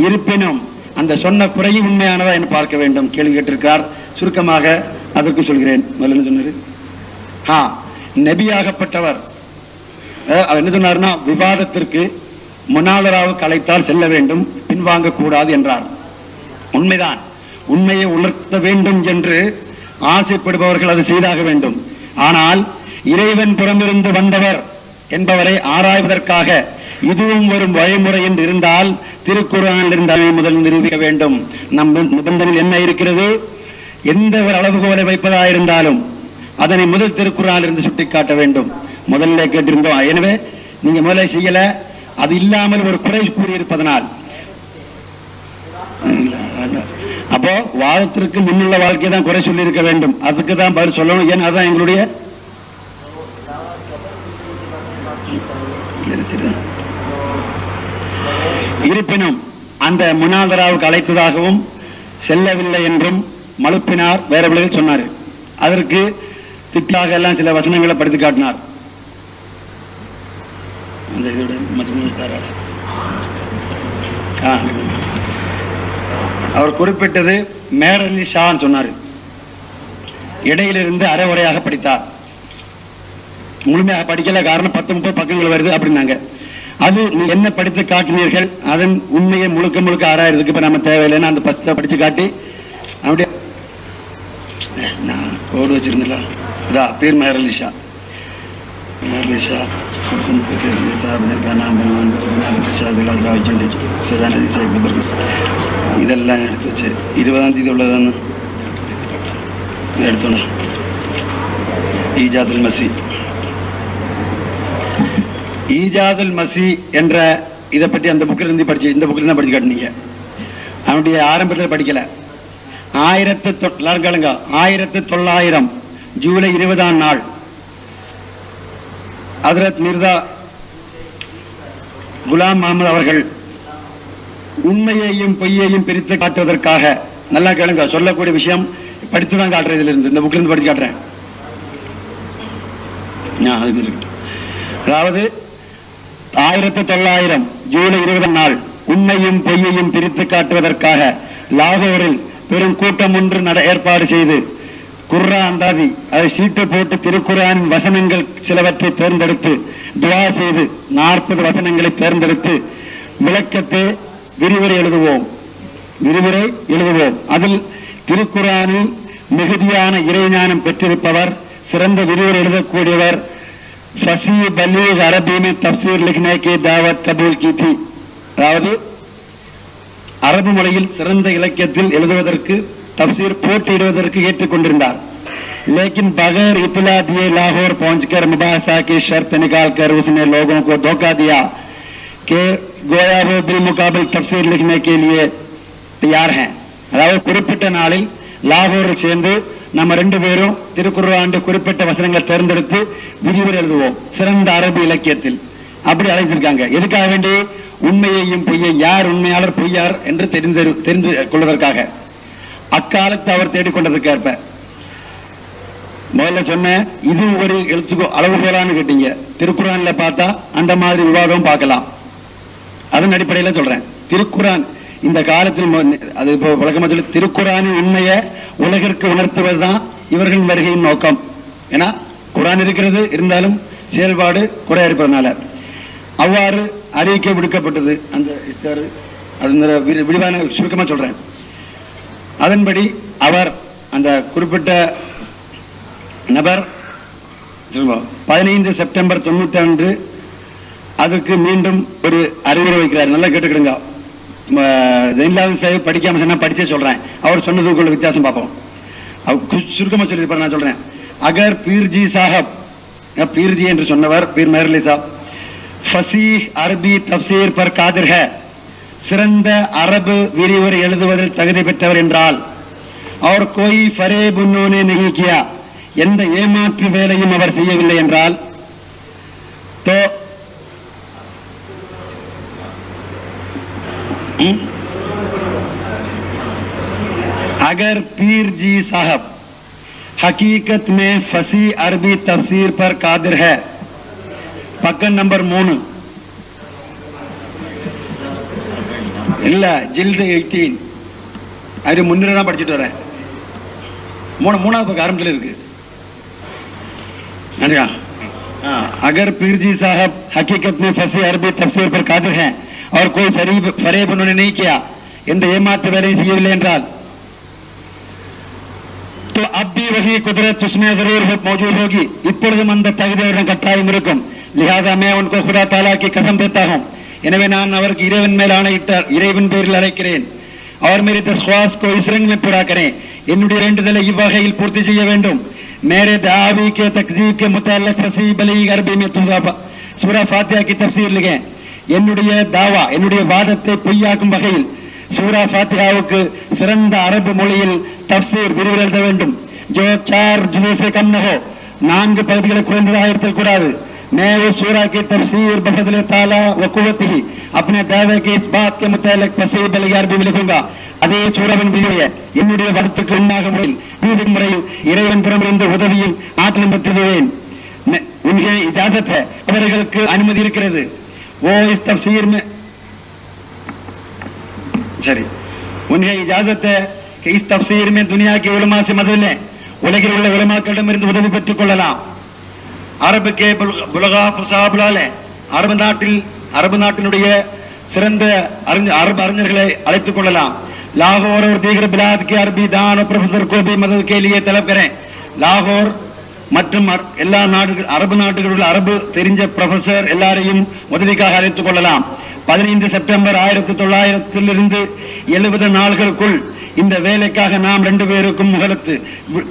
இருப்பினும் அந்த சொன்ன குறையும் உண்மையானதா என்று பார்க்க வேண்டும். கேள்வி கேட்டிருக்கார். சுருக்கமாக அதற்கு சொல்கிறேன். சொன்னது நபியாகப்பட்டவர் என்ன சொன்னார்னா, விவாதத்திற்கு முனாதராவுக்கு அழைத்தால் செல்ல வேண்டும், பின்வாங்க கூடாது என்றார். உண்மைதான். உண்மையை உணர்த்த வேண்டும் என்று ஆசைப்படுபவர்கள் அது செய்தாக வேண்டும். ஆனால் இறைவன் புறமிருந்து வந்தவர் என்பவரை ஆராய்வதற்காக இதுவும் ஒரு வழிமுறை என்று இருந்தால் திருக்குர்ஆனில் இருந்தால் முதல் நிரூபிக்க வேண்டும். நம் நிபந்தனையில் என்ன இருக்கிறது? எந்த ஒரு அளவுகோலை வைப்பதாயிருந்தாலும் அதனை முதல் திருக்குர்ஆனில் இருந்து சுட்டிக்காட்ட வேண்டும். முதல்ல கேட்டிருந்தோம். எனவே நீங்க முதல்ல செய்யல, அது இல்லாமல் ஒரு குறை கூறியிருப்பதனால் அப்போ வாதத்திற்கு முன்னுள்ள வாழ்க்கையை தான் குறை சொல்லி இருக்க வேண்டும். அதுக்கு தான் பதில் சொல்லணும். ஏன் அதுதான் எங்களுடைய இருப்பினும் அந்த முனாதராவுக்கு அழைத்ததாகவும் செல்லவில்லை என்றும் மழுப்பினார். வேற விளைவில் சொன்னார். அதற்கு திட்டாக எல்லாம் சில வசனங்களை படித்து காட்டினார். அவர் குறிப்பிட்டது மேரலி ஷான்னு சொன்னார். இடையிலிருந்து அரைகுறையாக படித்தார். முழுமையாக படிக்கல. காரணம் 10-30 பக்கங்கள் வருது அப்படின்னாங்க. அது என்ன படித்து காட்டினீர்கள், அதன் உண்மையை முழுக்க முழுக்க ஆராயறதுக்கு இப்ப நம்ம தேவையில்லைன்னா அந்த 10 படிச்சு காட்டி அப்படியே கோடு வச்சிருந்தா பேர் மேரலிஷா இதெல்லாம் எடுத்து 20ஆம் தேதி உள்ளதான்னு எடுத்தோம். ஈஜாதுல் மசி ஈஜாதுல் மசி என்ற இதை பற்றி அந்த புக்கில் இருந்து படிச்சு, இந்த புக்கில் தான் படிச்சு காட்டினீங்க. அவனுடைய ஆரம்பத்தில் படிக்கல. 1900 ஜூலை 20ஆம் நாள் ஹஜ்ரத் மிர்சா குலாம் முஹம்மது அவர்கள் உண்மையையும் பொய்யையும் பிரித்து காட்டுவதற்காக, நல்லா கேளுங்க, சொல்லக்கூடிய விஷயம் படித்துதான் காட்டுறது. இதுல இருந்து இந்த புக்ல இருந்து படிச்சு காட்டுறேன். அதாவது 1900 ஜூலை 20ஆம் நாள் உண்மையும் பொய்யையும் பிரித்து காட்டுவதற்காக லாகூரில் பெரும் கூட்டம் ஒன்று ஏற்பாடு செய்து குர்ஆன் அந்தாதி அதை சீட்டு போட்டு திருக்குர்ஆனின் வசனங்கள் சிலவற்றை தேர்ந்தெடுத்து துஆ செய்து 40 வசனங்களை தேர்ந்தெடுத்து விளக்கத்தை விரிவுரை எழுதுவோம். அதில் திருக்குர்ஆனில் மிகுதியான இறைஞானம் பெற்றிருப்பவர், சிறந்த விரிவுரை எழுதக்கூடியவர், ஃபஸீ பலீக் அரபி में तफसीर लिखने की दावत कबूल की थी. அதாவது அரபு மொழியில் சிறந்த இலக்கியத்தில் எழுதுவதற்கு तफसीर போட்டியிடுவதற்கு ஏற்றுக்கொண்டிருந்தார். लेकिन बगैर इतला दिए लाहौर पहुंचकर मुबासा की शर्त निकालकर उसने लोगों को धोखा दिया कि गोया वो बिलमुकाबिल तफसीर लिखने के लिए तैयार हैं. அதாவது குறிப்பிட்ட நாளில் லாகூரில் சேர்ந்து நம்ம 2 பேரும் திருக்குர்ஆன் குறிப்பிட்ட வசனங்களை தேர்ந்தெடுத்து விரிவுரை எழுதுவோம் சிறந்த அரபு இலக்கியத்தில். அப்படி அழைத்திருக்காங்க. எதுக்காக வேண்டி? உண்மையையும் பொய்யை, யார் உண்மையாளர் பொய்யார் என்று தெரிந்து கொள்வதற்காக. அக்காலத்து அவர் தேடிக்கொண்டதற்கு ஏற்ப முதல்ல சொன்ன இது ஒரு எழுத்துக்கோ அளவுகோலான்னு கேட்டீங்க. திருக்குர்ஆன்ல பார்த்தா அந்த மாதிரி விவாதம் பார்க்கலாம். அதன் அடிப்படையில் சொல்றேன். திருக்குர்ஆன் இந்த காலத்தில் அது இப்போ வழக்கமா சொல்லி திருக்குர்ஆனின் உண்மையை உலகிற்கு உணர்த்துவதுதான் இவர்களின் வருகையின் நோக்கம். ஏன்னா குர்ஆன் இருக்கிறது, இருந்தாலும் செயல்பாடு குறையா இருப்பதனால அவ்வாறு அறிவிக்கை விடுக்கப்பட்டது. அந்த விரிவான சுருக்கமா சொல்றேன். அதன்படி அவர் அந்த குறிப்பிட்ட நபர் 15 செப்டம்பர் 90 அன்று அதுக்கு மீண்டும் ஒரு அறிவுரை வைக்கிறார். நல்லா கேட்டுக்கிடுங்க. ஜெயின்லாவின் சாஹிப் படிக்காம சொன்னா படிச்சே சொல்றேன். அவர் சொன்னதுக்குள்ள வித்தியாசம் பார்ப்போம். சுருக்கமா சொல்லியிருப்பார். நான் சொல்றேன். அகர் பீர்ஜி சாஹப், பீர்ஜி என்று சொன்னவர் பீர் மெஹர்லி சாப் ஃபஸீஹ் அரபி தஃப்சீர் பர் காதிர் ஹை, சிறந்த அரபு விரிவுரை எழுதுவதில் தகுதி பெற்றவர் என்றால், அவர் கோய் ஃபரேப் உன்னோனே நஹீ கியா, எந்த ஏமாற்று வேலையும் அவர் செய்யவில்லை என்றால், अगर पीर जी साहब हकीकत में फसी अरबी तफसीर पर कादिर है, पक्का नंबर 3, இல்ல ஜில்து 18 அது முன்னிலை தான் படிச்சுட்டு வரேன். மூணாவது பக்கம் ஆரம்பத்தில் இருக்கு. अगर पीर जी साहब हकीकत में फंसे अरबी तफसीर पर कादिर हैं और कोई फरेब उन्होंने नहीं किया இந்த ஏமாற்று வேலை செய்யவில்லை என்றால் तो अब भी वही कुदरत उसमें जरूर मौजूद होगी. இப்பொழுதும் அந்த தகுதி அவரிடம் கட்டாயம் இருக்கும். लिहाजा मैं उनको खुदा ताला की कसम देता हूं. எனவே நான் அவருக்கு இறைவன் மேல் ஆணையிட்டார், இறைவன் பேரில் அழைக்கிறேன். और मेरी दरख्वास्त को इस रंग में पूरा करें. என்னுடைய வேண்டுதலை இவ்வகையில் பூர்த்தி செய்ய வேண்டும். मेरे दावी के तकजीब के मुताल्लिक फसीह बलीग अरबी में सूरा फातिहा की तफसीर लिखें. என்னுடைய தாவா, என்னுடைய வாதத்தை பொய்யாக்கும் வகையில் சூரா ஃபாத்திஹாவுக்கு சிறந்த அரபு மொழியில் தஃப்சீர் விரிவுரை எழுத வேண்டும். जो 4 जुज़ से कम न हो, 4 பகுதிகளை குறைந்ததாக இருத்தல் கூடாது. मैं वो सूरा की तफसीर बफज़ल ताला व कुव्वतिही अपने दावे के इस बात के मुताल्लिक फसीह बलीग अरबी में लिखूंगा. அதே சூறாவின் விரிவுரையை என்னுடைய வாதத்துக்கு உண்டாக முறையில் இறைவன் புறமிருந்து உதவியும் ஆற்றலும் பெற்றுவேன். उनकी इजाजत है, அவர்களுக்கு அனுமதி இருக்கிறது. वो इस तफसीर में சரி उन्हें इजाजत है कि इस तफसीर में दुनिया के उलमा से मदद लें. உலகில் உள்ள உலமாக்களிடமிருந்து உதவி பெற்றுக் கொள்ளலாம். அரபு கே புலகா புசாபுலாலே அரபு நாட்டினுடைய சிறந்த அரபு அறிஞர்களை அழைத்துக் கொள்ளலாம். लाहौर और दीगर बिलाद के अरबी दान और प्रोफेसर को भी मदद के लिए तलब करें. லாகூர் மற்றும் எல்லா அரபு நாடுகளில் உள்ள அரபு தெரிஞ்ச ப்ரொஃபசர் எல்லாரையும் உதவிக்காக அழைத்துக் கொள்ளலாம். 15 செப்டம்பர் 1900 70 நாள்களுக்குள் இந்த வேலைக்காக நாம் 2 பேருக்கும் முகலத்து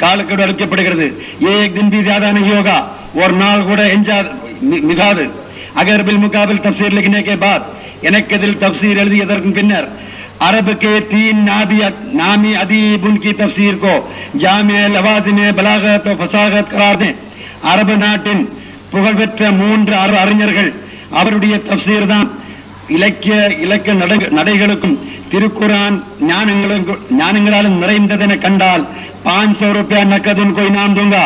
காலக்கெடு அளிக்கப்படுகிறது. एक दिन भी ज्यादा नहीं होगा. ஒரு நாள் கூட மிகாது. अगर बिलमुकाबिल तफसीर लिखने के बाद எனக்கு இதில் தஃப்சீர் எழுதியதற்கு பின்னர் अरब के 3 नामी अदीब उनकी तफसीर को जामे लवाज़िम बलागत और फसागत करार दें. அரபு நாட்டின் புகழ்பெற்ற 3 அறிஞர்கள் அவருடைய தஃப்சீர் தான் இலக்கிய நடைகளுக்கும் திருக்குரான் ஞானங்களாலும் நிறைந்ததென கண்டால் 500 रुपया नकद उनको इनाम दूंगा.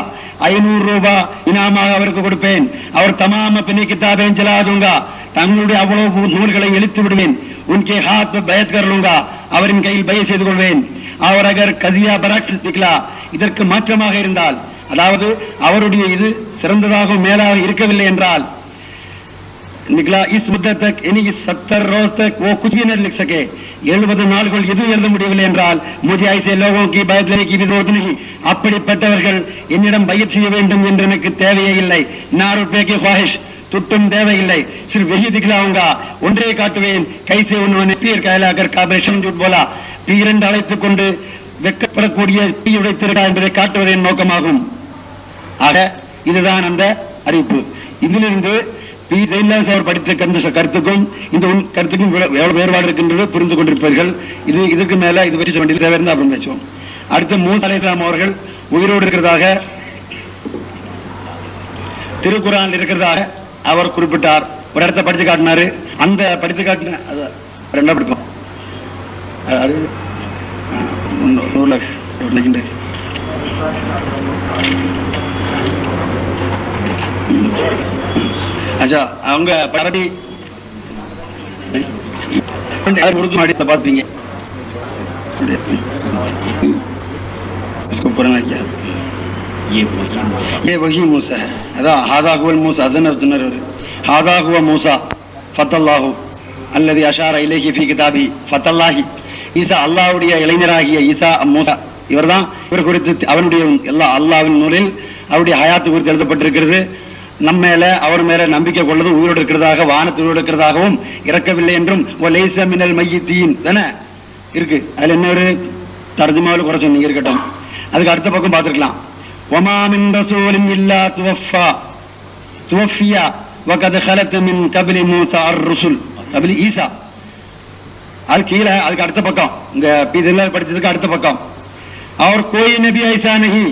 500 ரூபாய் இனாமாக அவருக்கு கொடுப்பேன். அவர் தமாம் अपनी किताबें जला दूंगा. தங்களுடைய அவ்வளவு நூல்களை எழித்து விடுவேன். उनके हाथ में बैत कर लूंगा. அவரின் கையில் பைய செய்து கொள்வேன். அவர் அகர் கசியா பராக்ஸ் நிக்கலா இதற்கு மாற்றமாக இருந்தால், அதாவது அவருடைய இது சிறந்ததாகவும் மேலாக இருக்கவில்லை என்றால் निकला इस मुद्दत तक यानी 70 रोज तक वो कुछ भी नहीं लिख सके, 70 நாள்கள் எதுவும் எழுத முடியவில்லை என்றால் मुझे ऐसे लोगों की बैत लेने की जरूरत नहीं. அப்படிப்பட்டவர்கள் என்னிடம் பையத் செய்ய வேண்டும் என்று எனக்கு தேவையே இல்லை. 4 रुपए की ख्वाहिश துட்டும் தேவையில்லை. सिर्फ वही दिखलाऊंगा, ஒன்றே காட்டுவேன். கைசே உன்னை பீர் கைலாகர் காபரேஷன் ஜூட் போலா பீரண்டு அழைத்துக் கொண்டு வெட்கப்படக்கூடிய தீ உடைத்திருக்கா என்பதை காட்டுவதன் நோக்கமாகும். ஆக இதுதான் அந்த அறிவிப்பு. இதிலிருந்து பி ஜெயலலிதா அவர் படித்த கருத்துக்கும் இந்த கருத்துக்கும் எவ்வளவு வேறுபாடு இருக்கின்றது புரிந்து கொண்டிருப்பீர்கள். இதுக்கு மேல இது பற்றி சொல்ல தேவை இருந்தால் அப்புறம் பேசுவோம். அடுத்து மூசா அலைஹிஸ்ஸலாம் அவர்கள் உயிரோடு இருக்கிறதாக திருக்குரான் இருக்கிறதாக அவர் குறிப்பிட்டார். ஒரு இடத்தை படித்து காட்டினாரு. அந்த படித்து காட்டின ரெண்டா படிப்போம். अच्छा அவங்க அரபி उर्दू माड़ी பாத்தீங்க. इसको पढ़ना क्या ये वही मूसा है. अदा हादा हुवा मूसा अदनर हादा हुवा मूसा फतल्लाहु அல்லது அஷார இலைஹி ஃபீ கிதாபி ஃபத்தல்லாஹி ஈசா அல்லாஹ்வுடைய இளைஞராகிய ஈசா மூசா இவர்தான். இவர் குறித்து அவனுடைய எல்லா அல்லாஹ்வின் நூலில் அவருடைய ஹயாத்து குறித்து எழுதப்பட்டிருக்கிறது. நம்ம மேல அவர் மேல நம்பிக்கை கொள்ளது உயிரோடு இருக்கிறதாக வானத்தில் உயிரோடு இருக்கிறதாகவும் இறக்கவில்லை என்றும் லைஸ மினல் மையீன் தானே இருக்கு. அதுல என்ன ஒரு தர்ஜுமாவில் குறை சொன்னீங்க இருக்கட்டும். அதுக்கு அடுத்த பக்கம் பார்த்துருக்கலாம். வமா மின் ரசூலின் இல்லா துவஃபியா வகத் خلت من قبل موسى الرسل قبل ஈசா. அது கீழே அதுக்கு அடுத்த பக்கம் இந்த இதெல்லாம் படிச்சதுக்கு அடுத்த பக்கம் और कोई नबी ऐसा नहीं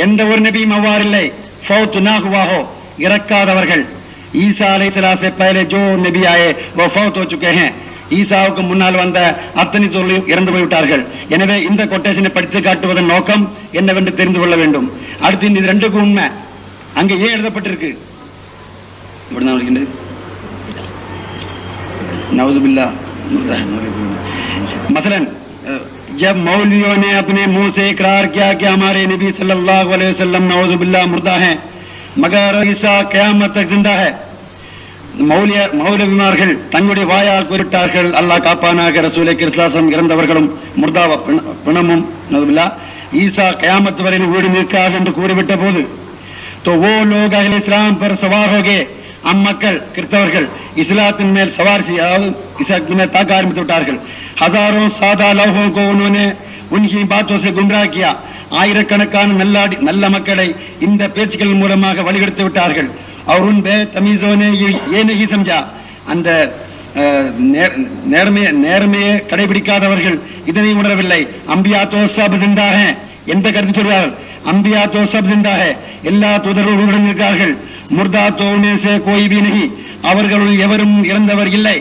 எந்த ஒரு நபியும் அவ்வாறில்லை. फौत ना हुआ हो இறக்காதவர்கள். ஈசா அலைஹிஸ்ஸலாம் से पहले जो नबी आए वो फौत हो चुके हैं. ஈசாவுக்கு முன்னால் வந்த அத்தனை தோழர்களும் இறந்து போய்விட்டார்கள். எனவே இந்த கொட்டேஷனை படித்து காட்டுவதன் நோக்கம் என்னவென்று தெரிந்து கொள்ள வேண்டும். அடுத்து இந்த ரெண்டுக்கும் உண்மை அங்க ஏன் எழுதப்பட்டிருக்கு? நவுதுபில்லா मसलन जब मौलवियों ने अपने मुंह से इकरार किया कि हमारे नबी सल्लल्लाहु अलैहि वसल्लम नऊजुबिल्लाह मुर्दा हैं मगर ईसा क़यामत तक जिंदा है, மௌலவிமார்கள் தங்களுடைய வாயால் குறிப்பிட்டார்கள் அல்லாஹ் காப்பானாக ரசூலே கிறிஸ்லாசம் இறந்தவர்களும் முர்தா பிணமும் ஈசா கயாமத் வரை வீடு நிற்காது என்று கூறிவிட்ட போது तो वो लोग अहले इस्लाम पर सवार हो गए, அம்மக்கள் கிறிஸ்தவர்கள் இஸ்லாத்தின் மேல் சவார் செய்ய தாக்க ஆரம்பித்து விட்டார்கள். हजारों सादा लोगों को उन्होंने उनकी बातों से गुमराह किया. ஆயிரக்கணக்கான நல்ல மக்களை இந்த பேச்சுக்கள் மூலமாக வழிகெடுத்து விட்டார்கள். और उन बेतमीजों ने ये नहीं समझा, அந்த நேர்மையை கடைபிடிக்காதவர்கள் இதனை உணரவில்லை. அம்பியா தோ சப் ஜிந்தா ஹை என்ற கருத்து சொல்வார்கள். அம்பியா தோ சப் ஜிந்தா ஹை, எல்லா தூதர்களுடன் இருக்கிறார்கள். முர்தா தோ உன்ஹே சே கோய் பி நஹி, அவர்களுள் எவரும் இறந்தவர் இல்லை.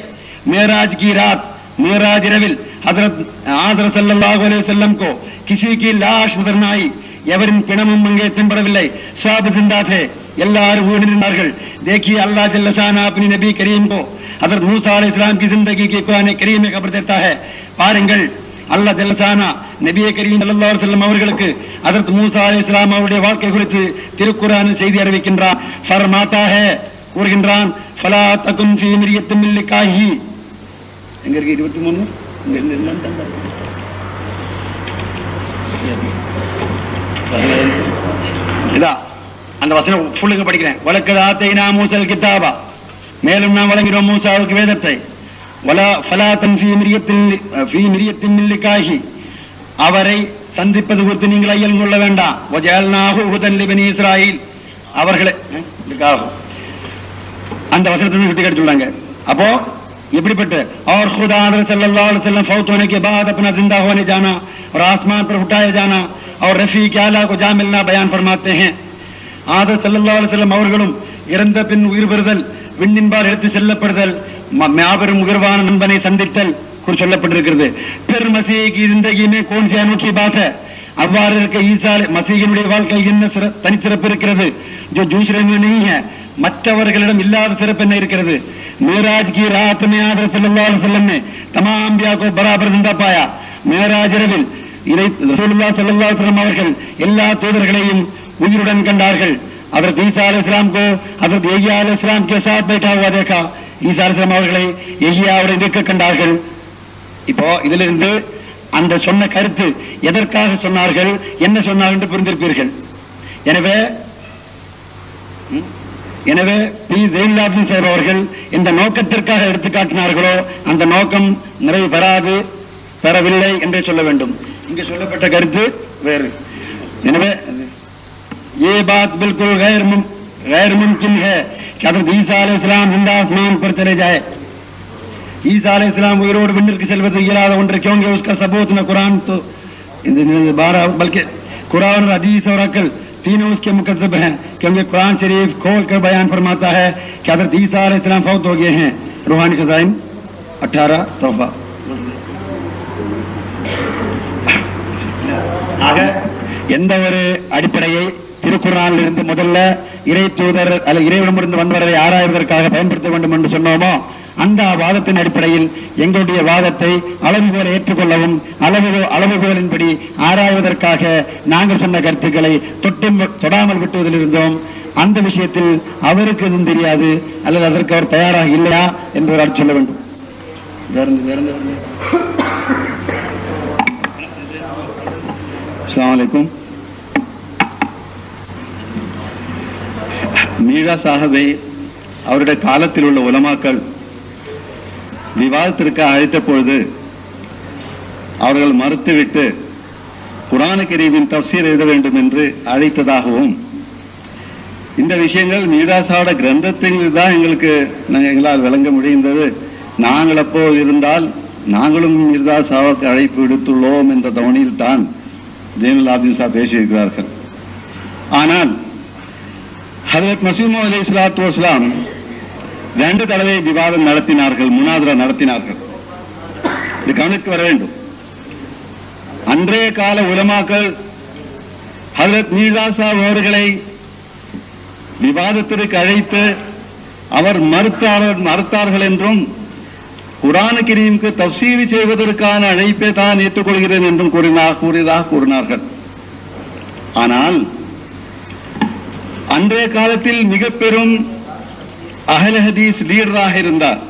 மேராஜ் கி ராத், மேராஜ் இரவில் ஹஜ்ரத் ஸல்லல்லாஹு அலைஹி வஸல்லம் को किसी की लाश नजर न आई, எவரின் பிணமும் அங்கே தென்படவில்லை. सब जिंदा थे, எல்லாரும் உயிரிழந்தார்கள். देखिए अल्लाह जल्ल शान अपनी नबी करीम को हजरत मूसा अलैहिस्सलाम की जिंदगी के कुरान करीम में खबर देता है. பாருங்கள், அல்லாஹ் ஜல்ல ஷானா நபி கரீம் ஸல்லல்லாஹு அலைஹி வஸல்லம் அவர்களுக்கு ஹஜரத் மூசா அலைஹிஸ்ஸலாம் அவருடைய வாழ்க்கை குறித்து திருக்குர்ஆனில் செய்தி அறிவிக்கின்றான். ஃபர்மாதா ஹை, கூறுகின்றான், ஃபலா தகுன் ஃபீ மிரியத்தின் மின் லிகாஹி. எங்க இருக்கு 23 இதா அந்த வசனம் ஃபுல்லுங்க படிக்கிறேன். வலக்கத் ஆதைனா மூஸல் கிதாபா, மேலும் நாம் வழங்கினோம் மூசாவுக்கு வேதத்தை. வலா ஃபலா தன் ஃபீ மிரியத்தின் மின் லிகாஹி, அவரை சந்திப்பது குறித்து நீங்கள் ஐயம் கொள்ள வேண்டாம். வஜஅல்நாஹு ஹுதன் லிபனி இஸ்ராயீல், அவர்களை அந்த வசனத்தை விட்டு கேட்டு சொல்றாங்க. அப்போ எப்படிப்பட்ட और खुदा सल्लल्लाहु अलैहि वसल्लम फौत होने के बाद अपना जिंदा होने जाना और आसमान पर उठाए जाना और रफीक आला को जा मिलना बयान फरमाते हैं. ஆதர் ஸல்லல்லாஹு அலைஹி வஸல்லம் அவர்களும் இறந்த பின் உயிர் பெறுதல், விண்ணின்பால் எடுத்து செல்லப்படுதல், மாபெரும் உயர்வான நண்பனை சந்தித்தல் குறித்து சொல்லப்பட்டிருக்கிறது. பிற மசீஹ் की जिंदगी में कौन सी अनोखी बात है, அவ்வாறு இருக்க ஈசா மசீஹினுடைய வாழ்க்கையில் என்ன தனிச்சிறப்பு இருக்கிறது, जो दूसरे में नहीं है, மற்றவர்களிடம் இல்லாத சிறப்பு என்ன இருக்கிறது. मेराज की रात में आदर सल्लल्लाहु अलैहि वसल्लम ने तमाम अंबिया को बराबर जिंदा पाया. मेराज இரவில் ரசூலுல்லாஹ் ஸல்லல்லாஹு அலைஹி வஸல்லம் அவர்கள் எல்லா தூதர்களையும் உயிருடன் கண்டார்கள். हजरत ईसा अलैहिस्सलाम को हजरत यहया अलैहिस्सलाम के साथ बैठा हुआ देखा. ஈசா அலைஹிஸ்ஸலாம் அவர்களை யஹ்யாவுடன் இருக்க கண்டார்கள். இப்போ இதிலிருந்து அந்த சொன்ன கருத்து எதற்காக சொன்னார்கள், என்ன சொன்னார்கள் என்று புரிந்திருப்பீர்கள். எனவே பி ஜெயின்லாப்தின் சாஹிப் அவர்கள் இந்த நோக்கத்திற்காக எடுத்துக்காட்டினார்களோ அந்த நோக்கம் நிறைவு பெறவில்லை என்றே சொல்ல வேண்டும். இங்கு சொல்லப்பட்ட கருத்து வேறு. எனவே ये बात बिल्कुल गैर मुमकिन है कि हज़रत ईसा अलैहिस्सलाम जिंदा आसमान पर चले जाए. ईसा अलैहिस्सलाम உயிரோடு விண்ணிற்கு செல்வது இயலாத ஒன்று. क्योंकि उसका सबूत न कुरान तो 12 बल्कि कुरान और हदीस और अकल तीनों उसके मुकद्दब हैं. क्योंकि कुरान शरीफ खोल कर बयान फरमाता है कि हज़रत ईसा अलैहिस्सलाम फौत हो गए हैं. रूहानी खजाइन 18 तौबा. ஆக எந்த ஒரு அடிப்படையை திருக்குர்ஆனில் இருந்து முதல்ல இறை தூதர் அல்ல இறைவனிடமிருந்து வந்தவரை ஆராய்வதற்காக பயன்படுத்த வேண்டும் என்று சொன்னோமோ அந்த வாதத்தின் அடிப்படையில் எங்களுடைய வாதத்தை அளவுகோலை ஏற்றுக்கொள்ளவும் அளவுகோலின்படி ஆராய்வதற்காக நாங்கள் சொன்ன கருத்துக்களை தொடாமல் விட்டுவதில் இருந்தோம். அந்த விஷயத்தில் அவருக்கு எதுவும் தெரியாது அல்லது அதற்கு அவர் தயாராக இல்லையா என்பவரால் சொல்ல வேண்டும். அஸ்ஸலாமு அலைக்கும். மீரா சாஹிபை அவருடைய காலத்தில் உள்ள உலமாக்கள் விவாதத்திற்கு அழைத்த பொழுது அவர்கள் மறுத்துவிட்டு குர்ஆன் கரீமின் தஃசீர் எழுத வேண்டும் என்று அழைத்ததாகவும், இந்த விஷயங்கள் மீராசாவோட கிரந்தத்தில் தான் எங்களால் விளங்க முடிந்தது, நாங்கள் அப்போ இருந்தால் நாங்களும் மீராசாவுக்கு அழைப்பு விடுத்துள்ளோம் என்ற தவணையில் தான் ஜெயினுல் ஆபிதீன் சாஹிப் பேசியிருக்கிறார்கள். ஆனால் ஹஜ்ரத் மஸீஹ் அலைஹிஸ்ஸலாத்து வஸ்ஸலாம் 2 தடவை விவாதம் நடத்தினார்கள், முனாதரா நடத்தினார்கள். இது கவனித்து வர வேண்டும். அன்றைய கால உலமாக்கள் ஹஜ்ரத் மீர்ஸா சாஹிப் அவர்களை விவாதத்திற்கு அழைத்து அவர் மறுத்தார்கள் என்றும் குர்ஆன் கரீமுக்கு தஃப்சீர் செய்வதற்கான அழைப்பை தான் ஏற்றுக்கொள்கிறேன் என்றும் கூறினார்கள். ஆனால் அன்றைய காலத்தில் மிக பெரும் அஹ்லே ஹதீஸ் லீடராக இருந்தார்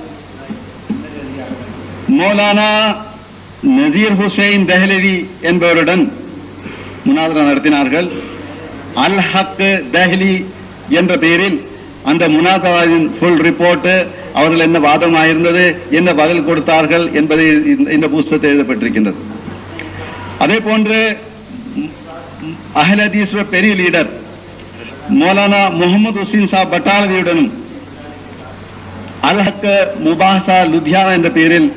மௌலானா நசீர் ஹுசைன் தஹ்லவி என்பவருடன் முனாதரா நடத்தினார்கள். அல் ஹக் தஹ்லி என்ற பெயரில் அந்த முனாதராவின் ஃபுல் ரிப்போர்ட், அவர்கள் என்ன வாதமாயிருந்தது, என்ன பதில் கொடுத்தார்கள் என்பதை இந்த புஸ்தகத்தில் எழுதப்பட்டிருக்கின்றது. அதே போன்று அஹ்லே ஹதீஸ் பெரிய லீடர் மௌலானா முகமது ஹுசைன் சாப் பட்டாலவியுடனும் அல் ஹக் முபாஹஸா லுதியானா என்ற பெயரில்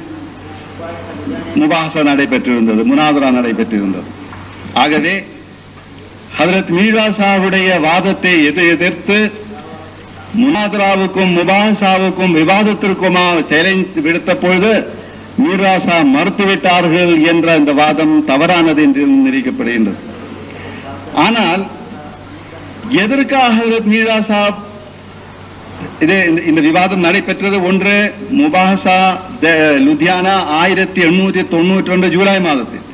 முபாஹஸா நடைபெற்றிருந்தது, முனாதரா நடைபெற்றிருந்தது. ஆகவே ஹஜ்ரத் மீர்சா சாஹிபுடைய வாதத்தை எதிர்த்து முனாதராவுக்கும் முபாஹஸாவுக்கும் விவாதத்திற்குமா சேலஞ்ச் விடுத்த பொழுது மீர்சா சாஹிப் மறுத்துவிட்டார்கள் என்ற இந்த வாதம் தவறானது என்று நிரூபிக்கப்படுகின்றது. ஆனால் எதற்காக ஹஜ்ரத் மீர்சா சாஹிப் இந்த விவாதம் நடைபெற்றது? ஒன்று, முபாஹஸா லுதியானா 1891 ஜூலை மாதத்தில்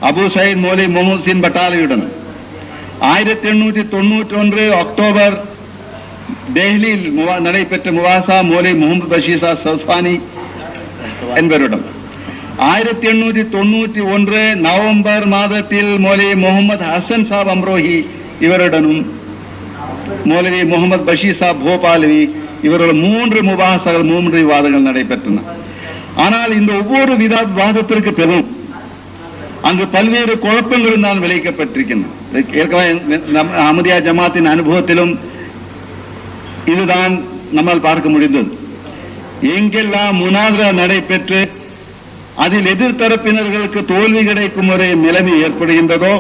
அபு சயீத் மௌலவி முகமது ஹுசைன் பட்டாலவியுடன், 1891 அக்டோபர் டெல்லியில் நடைபெற்ற முபாஹஸா மௌலவி முகமது பஷீர் சாஹிப் சௌசானி என்பவரிடம், 1891 நவம்பர் மாதத்தில் மௌலவி முகமது ஹசன் சாப் அம்ரோஹி இவருடனும் மௌலவி முகமது பஷீர் சாப் போபாலவி இவர்கள் 3 முபாஹஸாக்கள் 3 விவாதங்கள் நடைபெற்றன. ஆனால் இந்த ஒவ்வொரு விவாதத்திற்கு பெரும் அங்கு பல்வேறு குழப்பங்களும் தான் விளைவிக்கப்பட்டிருக்கின்றன. அஹ்மதியா ஜமாத்தின் அனுபவத்திலும் இதுதான் நம்மால் பார்க்க முடிந்தது. எங்கெல்லாம் முனாதரா நடைபெற்று அதில் எதிர்த்தரப்பினர்களுக்கு தோல்வி கிடைக்கும் ஒரு நிலைமை ஏற்படுகின்றதோ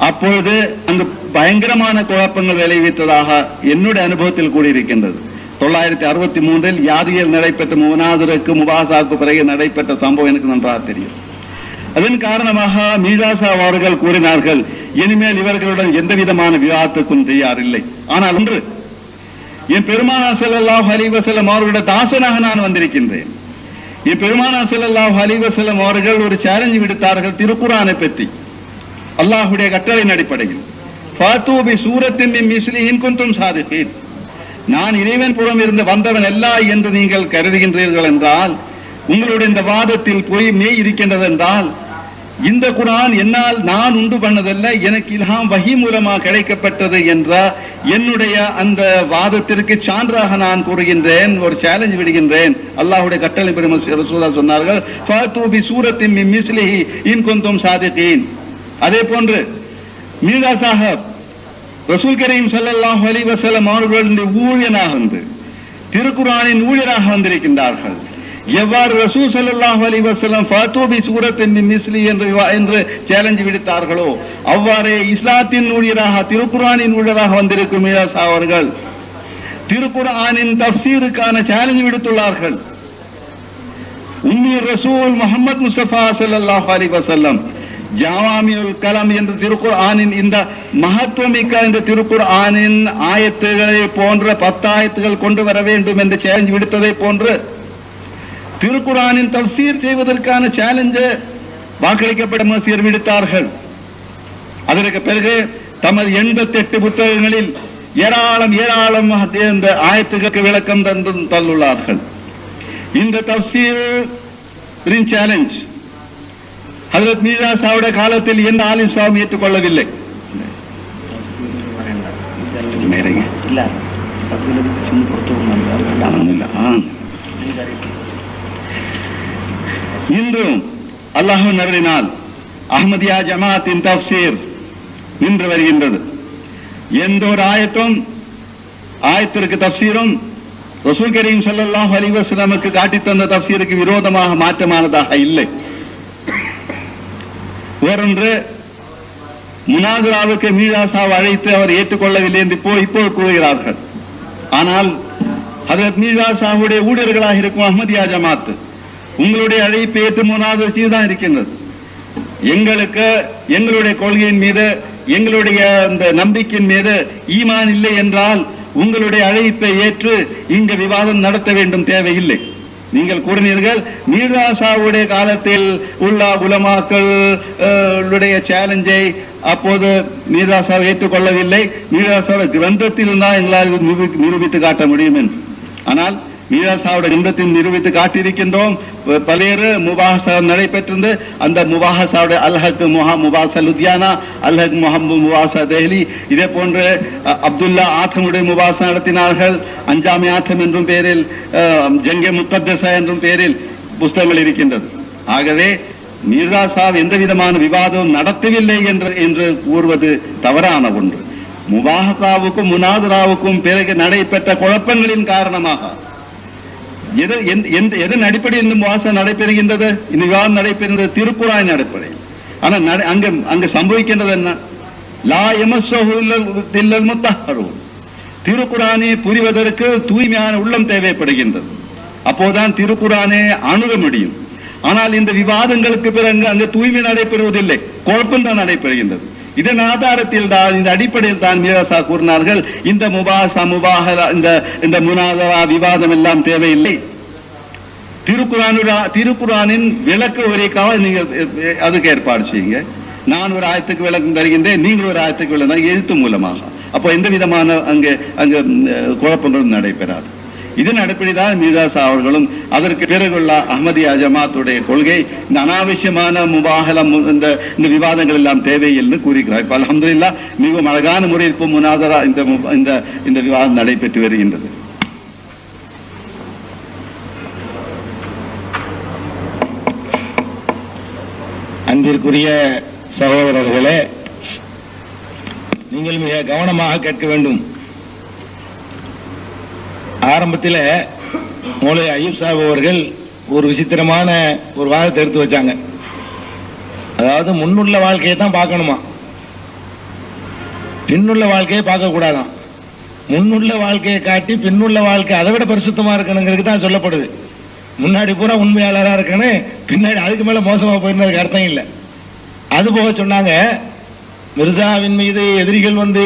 அப்பொழுது அங்கு பயங்கரமான குழப்பங்கள் விளைவித்ததாக என்னுடைய அனுபவத்தில் கூடியிருக்கின்றது. 1963 யாதியில் நடைபெற்ற முனாதருக்கு முபாஹஸாவுக்கு பிறகு நடைபெற்ற சம்பவம் எனக்கு நன்றாக தெரியும். அதன் காரணமாக மீர்சா சாஹிப் அவர்கள் கூறினார்கள், இனிமேல் இவர்களுடன் எந்த விதமான விவாதத்துக்கும் தயாரில்லை. ஆனால் ஒன்று, என் பெருமானார் ஸல்லல்லாஹு அலைஹி வஸல்லம் அவர்களுடைய தாசனாக நான் வந்திருக்கின்றேன். என் பெருமானார் ஸல்லல்லாஹு அலைஹி வஸல்லம் அவர்கள் ஒரு சேலஞ்ச் விடுத்தார்கள் திருக்குர்ஆனை பற்றி, அல்லாஹ்வுடைய கட்டளையின் அடிப்படையில். ஃபாத்து பி சூரத்தின் மின் மிஸ்லிஹி இன் குன்தும் சாதிகீன், நான் இறைவன் புறம் இருந்து வந்தவன் அல்ல என்று நீங்கள் கருதுகின்றீர்கள் என்றால், உங்களுடைய இந்த வாதத்தில் போய் மெய் இருக்கின்றது என்றால், இந்த குர்ஆன் என்னால் நான் உண்டு பண்ணதல்ல, எனக்கு இல்ஹாம் வஹி மூலமாக கிடைக்கப்பட்டது என்ற என்னுடைய அந்த வாதத்திற்கு சான்றாக நான் கூறுகின்றேன், ஒரு சேலஞ்ச் விடுகின்றேன். அல்லாஹ்வுடைய கட்டளை பெருமாள் ரசூலுல்லாஹ் சொன்னார்கள், ஃபாத்து பி சூரத்தின் மின் மிஸ்லிஹி இன் குன்தும் சாதிகீன். அதே போன்று மீர்சா சாஹிப் ரசூல் கரீம் ஸல்லல்லாஹு அலைஹி வஸல்லம் அவர்களுடைய ஊழியனாக வந்து திருக்குர்ஆனின் ஊழியராக வந்திருக்கின்றார்கள். எவ்வாறு ரசூல் ஸல்லல்லாஹு அலைஹி வஸல்லம் ஃபாத்து பி சூரத்தின் மின் மிஸ்லி என்று சேலஞ்ச் விடுத்தார்களோ அவ்வாறே இஸ்லாத்தின் ஊழியராக திருக்குர்ஆனின் ஊழியராக வந்திருக்கும் மீர்சா சாஹிப் அவர்கள் திருக்குர்ஆனின் தஃப்சீருக்கான சேலஞ்ச் விடுத்துள்ளார்கள். உம்மி ரசூல் முஹம்மது முஸ்தபா ஸல்லல்லாஹு அலைஹி வஸல்லம் ஜாவாமியுல் கலாம் என்ற திருக்குர்ஆனின் இந்த மகத்துவமிக்க இந்த திருக்குர்ஆனின் ஆயத்துகளை போன்ற 10 ஆயத்துகள் கொண்டு வர வேண்டும் என்று சேலஞ்ச் விடுத்ததை போன்று திருக்குர்ஆனின் தஃப்சீர் செய்வதற்கான சேலஞ்சை வாக்களிக்கப்பட்ட மசீர் விடுத்தார்கள். அதற்கு பிறகு தமது 88 புத்தகங்களில் ஏராளம் இந்த ஆயத்துக்கு விளக்கம் தந்துள்ளார்கள். இந்த தஃப்சீரின் சேலஞ்ச் ஹஜ்ரத் மீர்சா சாஹிபுடைய காலத்தில் எந்த ஆலிம் சாஹிப் ஏற்றுக்கொள்ளவில்லை. இன்றும் அல்லாஹ்வின் அருளினால் அஹ்மதியா ஜமாத்தின் தஃப்சீர் நின்று வருகின்றது. எந்த ஒரு ஆயத்திற்கு தஃப்சீரும் ரசூல் கரீம் ஸல்லல்லாஹு அலைஹி வஸல்லமுக்கு காட்டித் தந்த தஃப்சீருக்கு விரோதமாக மாற்றமானதாக இல்லை. வேறொன்று, முனாதராவுக்கு மீர்சா சாஹிப் அழைத்து அவர் ஏற்றுக்கொள்ளவில்லை என்று இப்போ கூறுகிறார்கள். ஆனால் ஹஜ்ரத் மீர்சா சாஹிபுடைய ஊழியர்களாக இருக்கும் அஹ்மதியா ஜமாத் உங்களுடைய அழைப்பை ஏற்று முனாதரா செய்து தான் இருக்கின்றது. எங்களுடைய கொள்கையின் மீது எங்களுடைய இந்த நம்பிக்கையின் மீது ஈமான் இல்லை என்றால் உங்களுடைய அழைப்பை ஏற்று இங்கு விவாதம் நடத்த வேண்டும், தேவையில்லை. நீங்கள் கூறினீர்கள் மீராசாவுடைய காலத்தில் உள்ள உலமாக்களுடைய சேலஞ்சை அப்போது மீராசா ஏற்றுக்கொள்ளவில்லை. மீராசாவை கிரந்தத்தில் தான் எங்களால் நிரூபித்து காட்ட முடியும் என்று. ஆனால் மீராசாவுடைய கிரந்தத்தில் நிரூபித்து காட்டியிருக்கின்றோம். பல்வேறு முபாஹசா நடைபெற்றிருந்து அந்த முபாஹசாவுடைய அல்ஹக் முபாஹசா லுதியானா, அல்ஹக் முஹம்மது முபாஹசா தெஹ்லி, இதே போன்று அப்துல்லா ஆத்தமுடைய முபாஹசா நடத்தினார்கள். அஞ்சாமி ஆத்தம் என்றும் பெயரில், ஜங்கே முக்கத்தஸா என்றும் பெயரில் புஸ்தகங்கள் இருக்கின்றது. ஆகவே மீராசா எந்த விதமான விவாதமும் நடத்தவில்லை என்று கூறுவது தவறான ஒன்று. முபாஹசாவுக்கும் முனாதராவுக்கும் பிறகு நடைபெற்ற குழப்பங்களின் காரணமாக எதன் அடிப்படையில் இந்த முவாசம் நடைபெறுகின்றது, இந்த விவாதம் நடைபெறுகிறது திருக்குரான் அடிப்படையில். ஆனால் அங்கு சம்பவிக்கின்றது என்ன? லா யமஸ்ஸஹு இல்லல் முத்தஹ்ஹரூன். திருக்குரானை புரிவதற்கு தூய்மையான உள்ளம் தேவைப்படுகின்றது. அப்போதான் திருக்குரானை அணுக முடியும். ஆனால் இந்த விவாதங்களுக்கு பிறகு அங்கு தூய்மை நடைபெறுவதில்லை, குழப்பம் தான் நடைபெறுகின்றது. இதன் ஆதாரத்தில் தான், இந்த அடிப்படையில் தான் மீராசா கூறினார்கள், இந்த முபாஹசா இந்த முனாதரா விவாதம் எல்லாம் தேவையில்லை. திருக்குரானின் விளக்க உரைக்காக நீங்க அதுக்கு ஏற்பாடு செய்யுங்க. நான் ஒரு ஆயத்துக்கு விளக்கம் தருகின்றேன், நீங்கள் ஒரு ஆயத்துக்கு விளக்கம் எழுத்து மூலமாக. அப்போ எந்த விதமான அங்கு குழப்பங்களும் நடைபெறாது. இதன் அடிப்படையில் மீராசா அவர்களும் அதற்கு பிறகுள்ள அஹ்மதியா ஜமாத்துடைய கொள்கை இந்த அனாவசியமான முபாஹலம் இந்த விவாதங்கள் எல்லாம் தேவையில்லை கூறுகிறார். இப்ப அல்ஹம்துலில்லாஹ் மிகவும் அழகான முறையில் இப்போ முனாதரா இந்த விவாதம் நடைபெற்று வருகின்றது. அன்பிற்குரிய சகோதரர்களே, நீங்கள் மிக கவனமாக கேட்க வேண்டும். ஆரம்பத்தில் மௌலவி அய்யூப் சாஹிப் அவர்கள் ஒரு விசித்திரமான ஒரு வாதத்தை எடுத்து வச்சாங்க. அதாவது முன்னுள்ள வாழ்க்கையை தான் பார்க்கணுமா, பின்னுள்ள வாழ்க்கையை பார்க்க கூடாதான். முன்னுள்ள வாழ்க்கையை காட்டி பின்னுள்ள வாழ்க்கை அதை விட பரிசுத்தமா இருக்கணுங்கிறது தான் சொல்லப்படுது. முன்னாடி பூரா உண்மையாளராக இருக்கணும், பின்னாடி அதுக்கு மேல மோசமா போயிருந்ததுக்கு அர்த்தம் இல்லை. அது போக சொன்னாங்க, மிர்சாவின் மீது எதிரிகள் வந்து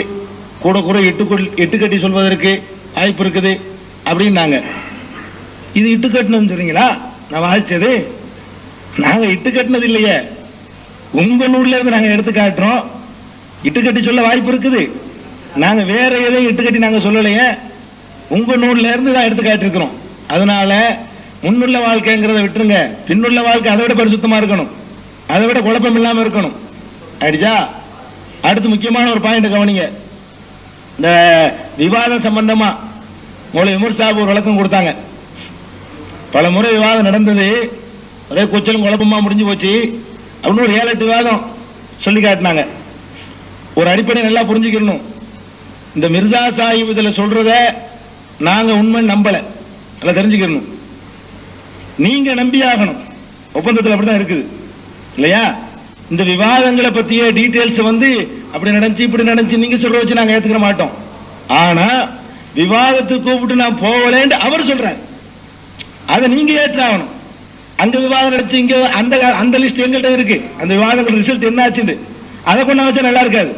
கூட இட்டுக்கட்டி சொல்வதற்கு வாய்ப்பு இருக்குது அப்படின்னாங்க. இது இட்டு கட்டணும் சொல்றீங்களா? நான் வாசிச்சது நாங்க இட்டு கட்டினது இல்லையே, உங்க நூல்ல இருந்து நாங்க எடுத்து காட்டுறோம். இட்டுக்கட்டி சொல்ல வாய்ப்பு இருக்குது, நாங்க வேற எதையும் இட்டுக்கட்டி நாங்க சொல்லலையே, உங்க நூல்ல இருந்து தான் எடுத்து காட்டிருக்கிறோம். அதனால முன்னுள்ள வாழ்க்கைங்கிறத விட்டுருங்க, பின்னுள்ள வாழ்க்கை அதை விட பரிசுத்தமா இருக்கணும், அதை விட குழப்பம் இல்லாம இருக்கணும். ஆயிடுச்சா? அடுத்து முக்கியமான ஒரு பாயிண்ட் கவனிங்க. இந்த விவாதம் சம்பந்தமா மௌலவி உமர் சாஹிப் ஒரு விளக்கம் கொடுத்தாங்க. பல முறை விவாதம் நடந்தது, ஒரே கூச்சலும் குழப்பமா முடிஞ்சு போச்சு அப்படின்னு ஒரு 7-8 விவாதம் சொல்லி காட்டினாங்க. ஒரு அடிப்படை நல்லா புரிஞ்சுக்கணும். இந்த மிர்சா சாஹிப் இதுல சொல்றத நாங்க உண்மை நம்பல, நல்லா தெரிஞ்சுக்கணும். நீங்க நம்பி ஆகணும், ஒப்பந்தத்தில் அப்படிதான் இருக்குது இல்லையா? இந்த விவாதங்களை பத்திய டீடைல்ஸ் அப்படி நடந்துச்சு இப்படி நடந்துச்சு நீங்க சொல்ற வச்சு நாங்க ஏத்துக்க மாட்டோம். ஆனா விவாதத்துக்கு கூப்பிட்டு நான் போகலேன்னு அவர் சொல்றாரு, அதை நீங்க ஏற்றாகணும். அங்க விவாதம் நடத்தி இங்க அந்த லிஸ்ட் எங்கள்கிட்ட இருக்கு, அந்த விவாதங்கள் ரிசல்ட் என்ன ஆச்சு அதை கொண்டு வச்சா நல்லா இருக்காது.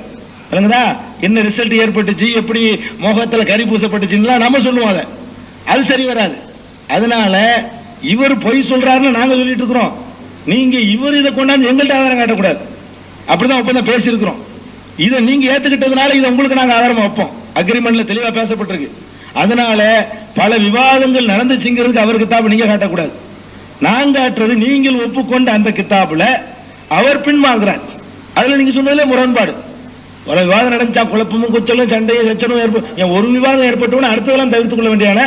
என்ன ரிசல்ட் ஏற்பட்டுச்சு, எப்படி முகத்துல கறி பூசப்பட்டுச்சுன்னா நம்ம சொல்லுவோம், அது சரி வராது. அதனால இவர் பொய் சொல்றாருன்னு நாங்க சொல்லிட்டு இருக்கிறோம், நீங்க இவர் இதை கொண்டாந்து எங்கள்கிட்ட ஆதாரம் காட்டக்கூடாது. அப்படிதான் ஒப்பந்தம் பேசியிருக்கிறோம். இதை நீங்க ஏத்துக்கிட்டதுனால இதை உங்களுக்கு நாங்க ஆதாரமா வைப்போம். அக்ரிமெண்ட்ல தெளிவா பேசப்பட்டிருக்கு. அதனால பல விவாதங்கள் நடந்துச்சுங்கிறதுக்கு அவர் கிதாபு நீங்க காட்டக்கூடாது. நான் காட்டுறது நீங்கள் ஒப்புக்கொண்ட அந்த கிதாபுல அவர் பின்வாங்குறார். அதுல நீங்க சொன்னதுல முரண்பாடு. ஒரு விவாதம் நடந்துச்சா குழப்பமும் குச்சலும் சண்டையும் சச்சனும் ஒரு விவாதம் ஏற்பட்டோன்னு அடுத்ததெல்லாம் தவிர்த்துக் கொள்ள வேண்டியான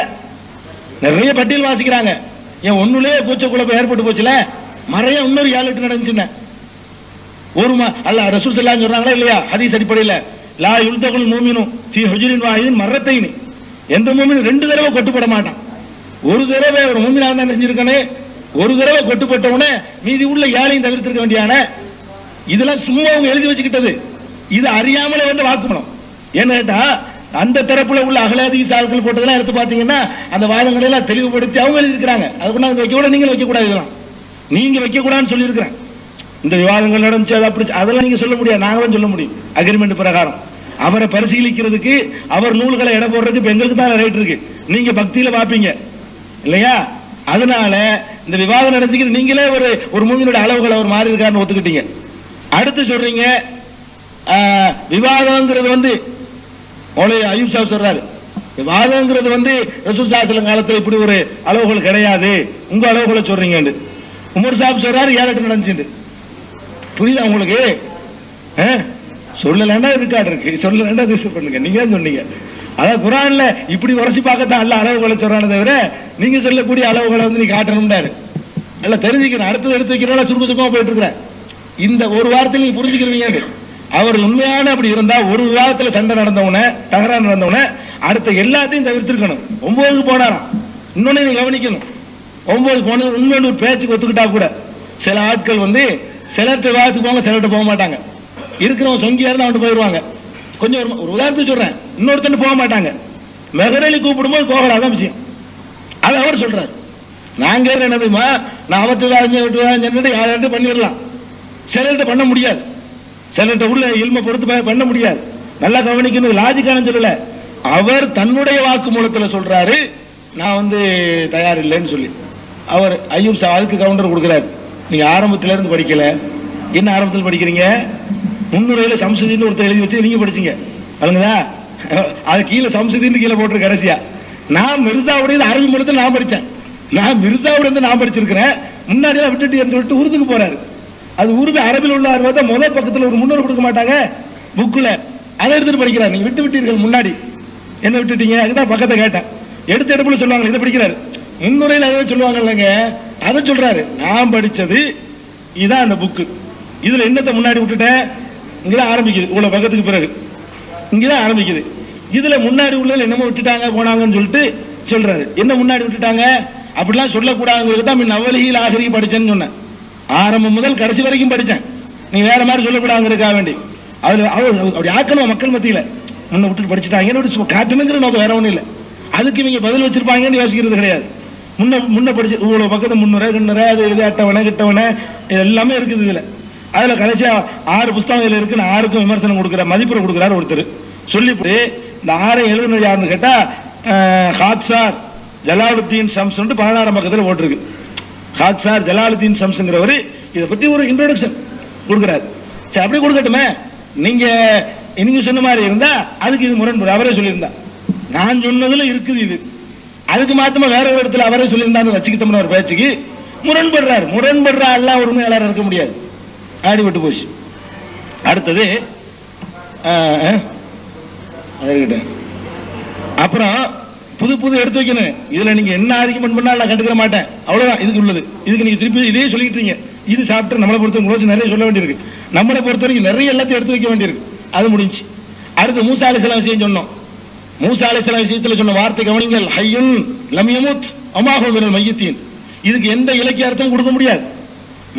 நிறைய பட்டியல் வாசிக்கிறாங்க. என் ஒண்ணுலயே கூச்ச குழப்பம் ஏற்பட்டு போச்சுல, மறைய இன்னொரு 7-8 நடந்துச்சுன்னு ஒரு அல்ல ரசூல் ஸல்லல்லாஹு அலைஹி சொல்றாங்களா இல்லையா? ஹதீஸ் அடிப்படையில் லா யுல்தகுல் மூமினு ஃபீ ஹுஜ்ரின் வாஹிதின் மர்ரத்தைன். எந்த மூமின் 2 தடவை கொட்டுப்பட மாட்டான். ஒரு தடவை ஒரு மூமினா தான் தெரிஞ்சிருக்கனே, ஒரு தடவை கொட்டுப்பட்ட உடனே மீதி உள்ள 7ஐயும் தவிர்த்திருக்க வேண்டியான. இதெல்லாம் சும்மா அவங்க எழுதி வச்சுக்கிட்டது, இது அறியாமலே வாக்குமூலம். ஏன்னு கேட்டா அந்த தரப்புல உள்ள அகலாதீஸ் ஆட்கள் போட்டதெல்லாம் எடுத்து பாத்தீங்கன்னா அந்த வாதங்களை எல்லாம் தெளிவுபடுத்தி அவங்க எழுதிருக்காங்க. அது கொண்டாந்து வைக்க கூட நீங்க வைக்க கூடாது, இதெல்லாம் நீங்க வைக்க கூடாதுன்னு சொல்லி இருக்கிறேன். இந்த விவாதங்கள் நடந்துச்சு அப்படி அதெல்லாம் நீங்க சொல்ல முடியாது, நாங்களும் சொல்ல முடியும். அக்ரிமெண்ட் பிரகாரம் அவரை பரிசீலிக்கிறதுக்கு அவர் நூல்களை இட போடுறதுக்கு எங்களுக்கு தான் ரைட் இருக்கு. நீங்க பக்தியில பாப்பீங்க இல்லையா? அதனால இந்த விவாதம் நடந்துக்கிட்டு நீங்களே ஒரு மூவினுடைய அளவுகள் அவர் மாறி இருக்காருன்னு ஒத்துக்கிட்டீங்க. அடுத்து சொல்றீங்க விவாதங்கிறது மௌலவி அய்யூப் சாஹிப் சொல்றாரு, விவாதங்கிறது ரசூல் ஸல்லல்லாஹு அலைஹி காலத்தில் இப்படி ஒரு அளவுகள் கிடையாது, உங்க அளவுகளை சொல்றீங்க. உமர் சாஹிப் சொல்றாரு 7-8 நடந்துச்சு. புரியுதா உங்களுக்கு? சொல்லலன்னா ரெக்கார்ட் இருக்கு, சொல்லலன்னா ரிஜிஸ்டர் பண்ணுங்க. நீங்க சொன்னீங்க அதான் குர்ஆன்ல இப்படி உரசி பார்க்கத்தான் அல்ல அளவுகளை சொல்றானே தவிர நீங்க சொல்லக்கூடிய அளவுகளை நீ காட்டணும்னாரு. நல்லா தெரிஞ்சுக்கிறேன். அடுத்தது எடுத்து வைக்கிறனால சுருக்க சுருக்கமா போயிட்டு இருக்கிறேன். இந்த ஒரு வாரத்தில் நீங்க புரிஞ்சுக்கிறீங்க. அவர்கள் உண்மையான அப்படி இருந்தா ஒரு விவாதத்துல சண்டை நடந்தவன தகராறு நடந்தவன அடுத்த எல்லாத்தையும் தவிர்த்திருக்கணும். 9க்கு போனாராம். இன்னொன்னு நீங்க கவனிக்கணும், 9 போனது உண்மையான ஒரு பேச்சுக்கு ஒத்துக்கிட்டா கூட சில ஆட்கள் சிலர்கிட்ட விவாதத்துக்கு போவாங்க, சிலர்கிட்ட போக மாட்டாங்க. இருக்கிறவங்க சொங்கியாருன்னு அவன்கிட்ட போயிடுவாங்க. கொஞ்சம் ஒரு உதாரணத்துக்கு சொல்றேன், இன்னொருத்தன் போக மாட்டாங்க. மெஹரலி கூப்பிடும்போது போகலாம், அதான் விஷயம். அது அவர் சொல்றாரு. நாங்க என்னதுமா நான் அவற்றை யார்கிட்ட பண்ணிடலாம், சிலர்கிட்ட பண்ண முடியாது, சிலர்கிட்ட உள்ள இல்ம பொறுத்து பண்ண முடியாது. நல்லா கவனிக்கணும், லாஜிக்கான சொல்லல. அவர் தன்னுடைய வாக்கு மூலத்தில் சொல்றாரு நான் தயார் இல்லைன்னு சொல்லி. அவர் அய்யூப் சாஹிப் அதுக்கு கவுண்டர் கொடுக்கிறாரு. நீங்க ஆரம்பத்தில இருந்து படிக்கல. என்ன ஆரம்பத்தில் படிக்கிறீங்க? முன்னுரையில சம்சுதீன் ஒருத்தர் எழுதி வச்சு நீங்க படிச்சீங்க அதுங்களா? அது கீழே சம்சுதீன் கீழே போட்டு கடைசியா நான் மிர்சாவுடைய அரபி மூலத்தில் நான் படிச்சேன். நான் மிர்சாவுடைய நான் படிச்சிருக்கிறேன். முன்னாடியே விட்டுட்டு சொல்லிட்டு உருதுக்கு போறாரு. அது உருது அரபில் உள்ள முதல் பக்கத்தில் ஒரு முன்னுரை கொடுக்க மாட்டாங்க புக்குல, அதை எடுத்துட்டு படிக்கிறார். நீங்க விட்டீர்கள் முன்னாடி என்ன விட்டுட்டீங்க? அதுதான் பக்கத்தை கேட்டேன். எடுத்த எடுப்புல சொல்லுவாங்க இதை படிக்கிறாரு. முன்னுரையில் அதை சொல்லுவாங்க இல்லைங்க, அதை சொல்றாரு. நான் படிச்சது இதான் அந்த புக்கு. இதுல என்னத்தை முன்னாடி விட்டுட்டேன்? இங்கதான் ஆரம்பிக்குது, இவ்வளவு பக்கத்துக்கு பிறகு இங்கதான் ஆரம்பிக்குது. இதுல முன்னாடி உள்ள என்னமோ விட்டுட்டாங்க போனாங்கன்னு சொல்லிட்டு சொல்றாரு. என்ன முன்னாடி விட்டுட்டாங்க? அப்படிலாம் சொல்லக்கூடாதுங்கிறது தான் நவலியில் ஆசிரியர் படிச்சேன்னு சொன்னேன். ஆரம்பம் முதல் கடைசி வரைக்கும் படிச்சேன். நீ வேற மாதிரி சொல்லக்கூடாதுங்கிறதுக்காக வேண்டி அதுல அப்படி ஆக்கணும் மக்கள் மத்தியில. முன்ன விட்டு படிச்சுட்டாங்க காட்டணுங்கிற நோக்கம் வேற ஒண்ணும் இல்லை. அதுக்கு இவங்க பதில் வச்சிருப்பாங்கன்னு யோசிக்கிறது கிடையாது. முன்ன படிச்சு இவ்வளவு பக்கத்து முன்னுரை கிண்ணுரை அது இது அட்டவணை கிட்டவனை எல்லாமே இருக்குது இதுல. அதுல கடைசியா 6 புஸ்தகங்கள் இருக்கு. 6க்கும் விமர்சனம் கொடுக்கிற மதிப்புரை கொடுக்கிறாரு ஒருத்தர். சொல்லிட்டு இந்த 6 எழுதுனது யாருன்னு கேட்டா ஹாத்சார் ஜலாலுத்தீன் ஷம்ஸ் 16ஆம் பக்கத்தில் போட்டிருக்கு. ஹாத்சார் ஜலாலுத்தீன் ஷம்ஸ்ங்கிறவர் இதை பத்தி ஒரு இன்ட்ரோடக்ஷன் கொடுக்கிறாரு. சரி, அப்படி கொடுக்கட்டுமே. நீங்க சொன்ன மாதிரி இருந்தா அதுக்கு இது முரண்படு. அவரே சொல்லியிருந்தா நான் சொன்னதுல இருக்குது இது, அதுக்கு மாத்தமா வேற ஒரு இடத்துல அவரே சொல்லியிருந்தான்னு வச்சுக்கிட்டோம்னு ஒரு பேச்சுக்கு முரண்படுறாரு. முரண்படுறா எல்லாம் உரிமையாளர் இருக்க முடியாது. ஆடிவிட்டு போச்சு. அடுத்தது அப்புறம் புது எடுத்து வைக்கணும். இதுல நீங்க என்ன ஆர்குமெண்ட் பண்ணாலும் நான் கண்டுக்கிற மாட்டேன், அவ்வளவுதான் இதுக்கு உள்ளது. இதுக்கு நீங்க திருப்பி இதே சொல்லிட்டு இது சாப்பிட்டு நம்மளை பொறுத்தவரைக்கும் நிறைய சொல்ல வேண்டியிருக்கு. நம்மளை பொறுத்த வரைக்கும் நிறைய எல்லாத்தையும் எடுத்து வைக்க வேண்டியிருக்கு. அது முடிஞ்சு அடுத்து மூசா அலைஹிஸ்ஸலாம் விஷயம் சொன்னோம். மூசா அலைஹிஸ்ஸலாம் விஷயத்துல சொன்ன வார்த்தை கவனிங்கள், ஹய்யுன் லம் யமுத் வமா ஹுவ மினல் மய்யித்தீன். இதுக்கு எந்த இலக்கிய அர்த்தம் கொடுக்க முடியாது.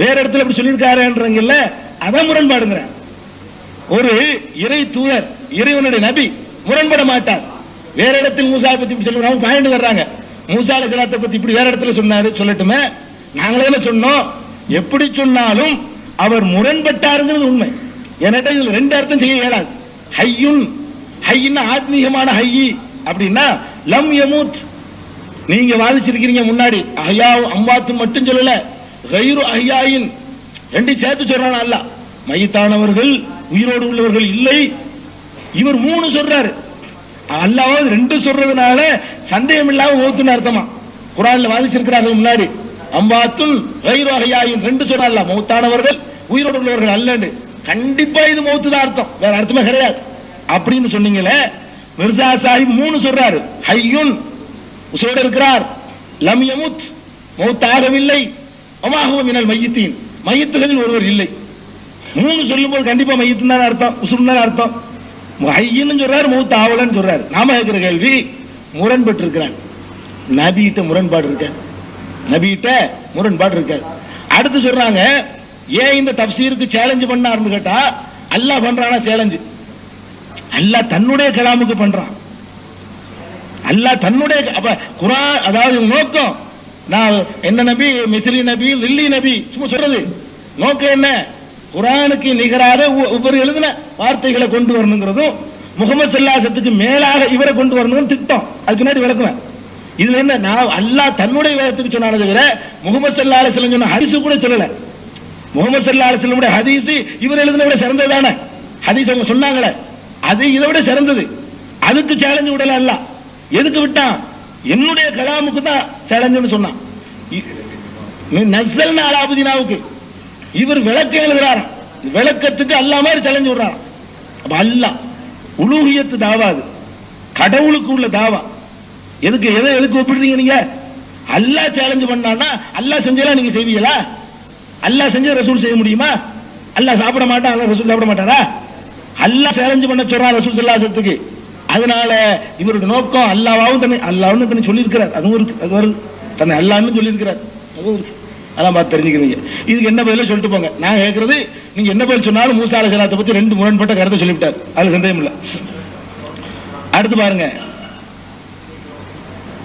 வேற இடத்துல இப்படி சொல்லியிருக்காருன்றங்கல்ல, அதான் முரண்பாடுங்கிற. ஒரு இறை தூதர் இறைவனுடைய நபி முரண்பட மாட்டார். வேற இடத்தில் மூசா பத்தி சொல்லுறாங்க, பாயிண்ட் வர்றாங்க. மூசா அலைஹிஸ்ஸலாத்தை பத்தி இப்படி வேற இடத்துல சொன்னாரு, சொல்லட்டுமே. நாங்களே சொன்னோம், எப்படி சொன்னாலும் அவர் முரண்பட்டாருங்கிறது உண்மை. என்கிட்ட இதுல 2 அர்த்தம் செய்ய இயலாது. ஹய்யுன், ஹய்யின்னா ஆத்மீகமான ஹய்யி அப்படின்னா லம் யமுத். நீங்க வாதிச்சிருக்கீங்க முன்னாடி அஹ்யா அம்வாத்து மட்டும் சொல்லல, கைரு அஹ்யாயின் 2 சேர்த்து சொல்றான் அல்லாஹ். மையத்தானவர்கள் உயிரோடு உள்ளவர்கள் இல்லை. இவர் 3 சொல்றாரு. அல்லாஹ் 2 சொல்றதுனால சந்தேகம் இல்லாம மௌத்துன்னு அர்த்தமா குர்ஆன்ல வாதிச்சிருக்கிறார்கள் முன்னாடி. அம்வாத்துன் கைரு அஹ்யாயின் 2 சொல்றாங்க. மௌத்தானவர்கள் உயிரோடு உள்ளவர்கள் அல்லன்னு. கண்டிப்பா இது மௌத்து தான் அர்த்தம், வேற அர்த்தமே கிடையாது அப்படின்னு சொன்னீங்களே. மிர்சா சாஹிப் 3 சொல்றாரு. ஹய்யுன் உயிரோடு இருக்கிறார், லம் யமுத் மௌத்தாகவில்லை, வமா ஹுவ மினல் மய்யித்தீன் மய்யித்துகளில் ஒருவர் இல்லை. 3 சொல்லும்போது கண்டிப்பா மையத்து தான் அர்த்தம், உசுர் தான் அர்த்தம். ஹய்யின்னு சொல்றாரு, மௌத் ஆவலன்னு சொல்றாரு. நாம கேட்கிற கேள்வி, முரண்பட்டு இருக்கிறார். நபிகிட்ட முரண்பாடு இருக்க, நபிகிட்ட முரண்பாடு இருக்க. அடுத்து சொல்றாங்க, ஏன் இந்த தப்சீருக்கு சேலஞ்ச் பண்ணாருன்னு கேட்டா, அல்லாஹ் பண்றானா சேலஞ்சு? அல்லாஹ் தன்னுடைய கலாமுக்கு பண்றான். அல்லாஹ் தன்னுடைய அப்ப குர்ஆன், அதாவது நோக்கம் நான் என்ன நபி மிஸ்ரி நபி லில்லி நபி சும்மா சொல்றது நோக்கம் என்ன? குர்ஆனுக்கு நிகராக ஒவ்வொரு எழுதின வார்த்தைகளை கொண்டு வரணுங்கிறதும், முகமது ஸல்லல்லாஹு அலைஹி வஸல்லத்துக்கு மேலாக இவரை கொண்டு வரணும் திட்டம். அதுக்கு முன்னாடி விளக்குவேன். இதுல என்ன, நான் அல்லாஹ் தன்னுடைய வேதத்துக்கு சொன்னானே தவிர முகமது ஸல்லல்லாஹு அலைஹி வஸல்லம் சொன்ன ஹதீஸ் கூட சொல்லல. முகமது ஸல்லல்லாஹு அலைஹி வஸல்லம் ஹதீஸ் இவர் எழுதின விட சிறந்ததானே ஹதீஸ் அவங்க சொன்னாங்களே, அது இதை விட சிறந்தது. அதுக்கு சேலஞ்சு விடல அல்லாஹ். எதுக்கு விட்டான்? என்னுடைய கலாமுக்கு தான் சேலஞ்சுன்னு சொன்னான். நஸ்ஸல்னா அலா அப்தினாவுக்கு இவர் விளக்கம் எழுதுறாராம், விளக்கத்துக்கு அல்லாஹ் மாதிரி சேலஞ்சு விடுறாராம். அப்ப அல்லாஹ் உலூஹியத்து தாவா, அது கடவுளுக்கு உள்ள தாவா. எதுக்கு ஒப்பிடுறீங்க நீங்க? அல்லாஹ் சேலஞ்சு பண்ணான்னா அல்லாஹ் செஞ்சலாம் நீங்க செய்வீங்களா? அல்லாஹ் செஞ்ச ரசூல் செய்ய முடியுமா? அல்லாஹ் சாப்பிட மாட்டான், அல்லாஹ் ரசூல் சாப்பிட மாட்டாரா? அல்லாஹ் சேலஞ்சு பண்ண சொல்றான் ரசூல் ஸல்லல்லாஹு அலைஹி வஸல்லத்துக்கு. அதனால இவருடைய நோக்கம் அல்லாஹ்வும் தன்னை சொல்லி இருக்கிறார். அதுவும் இருக்கு, அது வருது. தன்னை அல்லாஹ்னு சொல்லி இருக்கிறார், அதுவும் இருக்கு. அதான் பார்த்து தெரிஞ்சுக்கிறீங்க. இதுக்கு என்ன பதில சொல்லிட்டு போங்க. நான் கேட்கறது, நீங்க என்ன பதில் சொன்னாலும் மூசா அலைஹிஸ்ஸலாத்தை பத்தி ரெண்டு முரண்பட்ட கருத்தை சொல்லிவிட்டார், அது சந்தேகம் இல்லை. அடுத்து பாருங்க,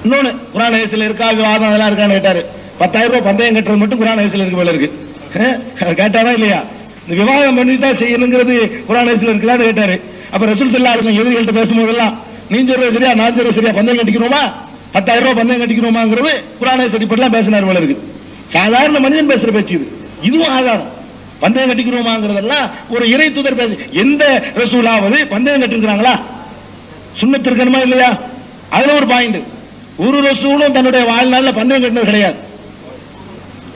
இன்னொன்னு குர்ஆன் ஹதீஸ்ல இருக்கா விவாதம் அதெல்லாம் இருக்கான்னு கேட்டாரு. 10,000 ரூபாய் பந்தயம் கட்டுறது மட்டும் குர்ஆன் ஹதீஸ்ல இருக்கு போல இருக்கு. கேட்டாரா இல்லையா? இந்த விவாதம் பண்ணி தான் செய்யணுங்கிறது குர்ஆன் ஹதீஸ்ல இருக்குதான்னு கேட்டாரு. அப்ப ரசூல் ஸல்லல்லாஹு அலைஹி வஸல்லம் எதிரிகள்ட்ட பேசும்போதெல்லாம் நீ சொல்றது சரியா நான் சொல்றது சரியா, பந்தயம் கட்டிக்கிறோமா, 10,000 ரூபாய் பந்தயம் கட்டிக்கிறோமாங்கிறது குர்ஆன் ஹதீஸ் அடிப்படையில் பேசினார் போல இருக்கு. சாதாரண மனிதன் பேசுற பேச்சு இது. இதுவும் ஆதாரம். பந்தயம் கட்டிக்கிறோமாங்கிறதெல்லாம் ஒரு இறை தூதர் பேசு. எந்த ரசூலாவது பந்தயம் கட்டிருக்கிறாங்களா? சுன்னத் இருக்கணுமா இல்லையா? அதுல ஒரு பாயிண்ட். ஒரு ரசூலும் தன்னுடைய வாழ்நாளில் பந்தயம் கட்டினது கிடையாது.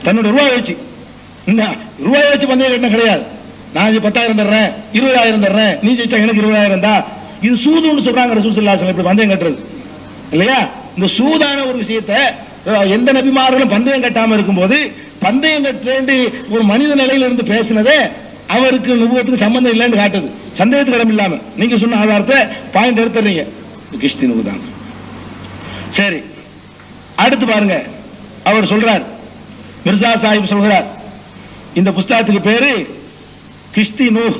தன்னுடைய ரூபாய் வச்சு பந்தயம் கட்டினது கிடையாது. நான் 10,000 தர்றேன், 20,000 தர்றேன், நீ ஜெயிச்சா எனக்கு 20,000 தான். இது சூதுன்னு சொல்றாங்க ரசூல் ஸல்லல்லாஹு அலைஹி வஸல்லம். இப்படி பந்தயம் கட்டுறது இல்லையா? இந்த சூதான ஒரு விஷயத்தை எந்த நபிமார்களும் பந்தயம் கட்டாம இருக்கும்போது பந்தயம் கட்டு ஒரு மனித நிலையில இருந்து பேசினதே அவருக்கு நுபுவத்துக்கு சம்பந்தம் இல்லைன்னு காட்டுது. சந்தேகத்துக்கு இடம் இல்லாம நீங்க சொன்ன ஆதாரத்தை பாயிண்ட் எடுத்துறீங்க. கிஷ்தி நூதான். சரி, அடுத்து பாருங்க, அவர் சொல்றார், மிர்சா சாஹிப் சொல்றார், இந்த புஸ்தகத்துக்கு பேரு கிஷ்தி நூஹ்.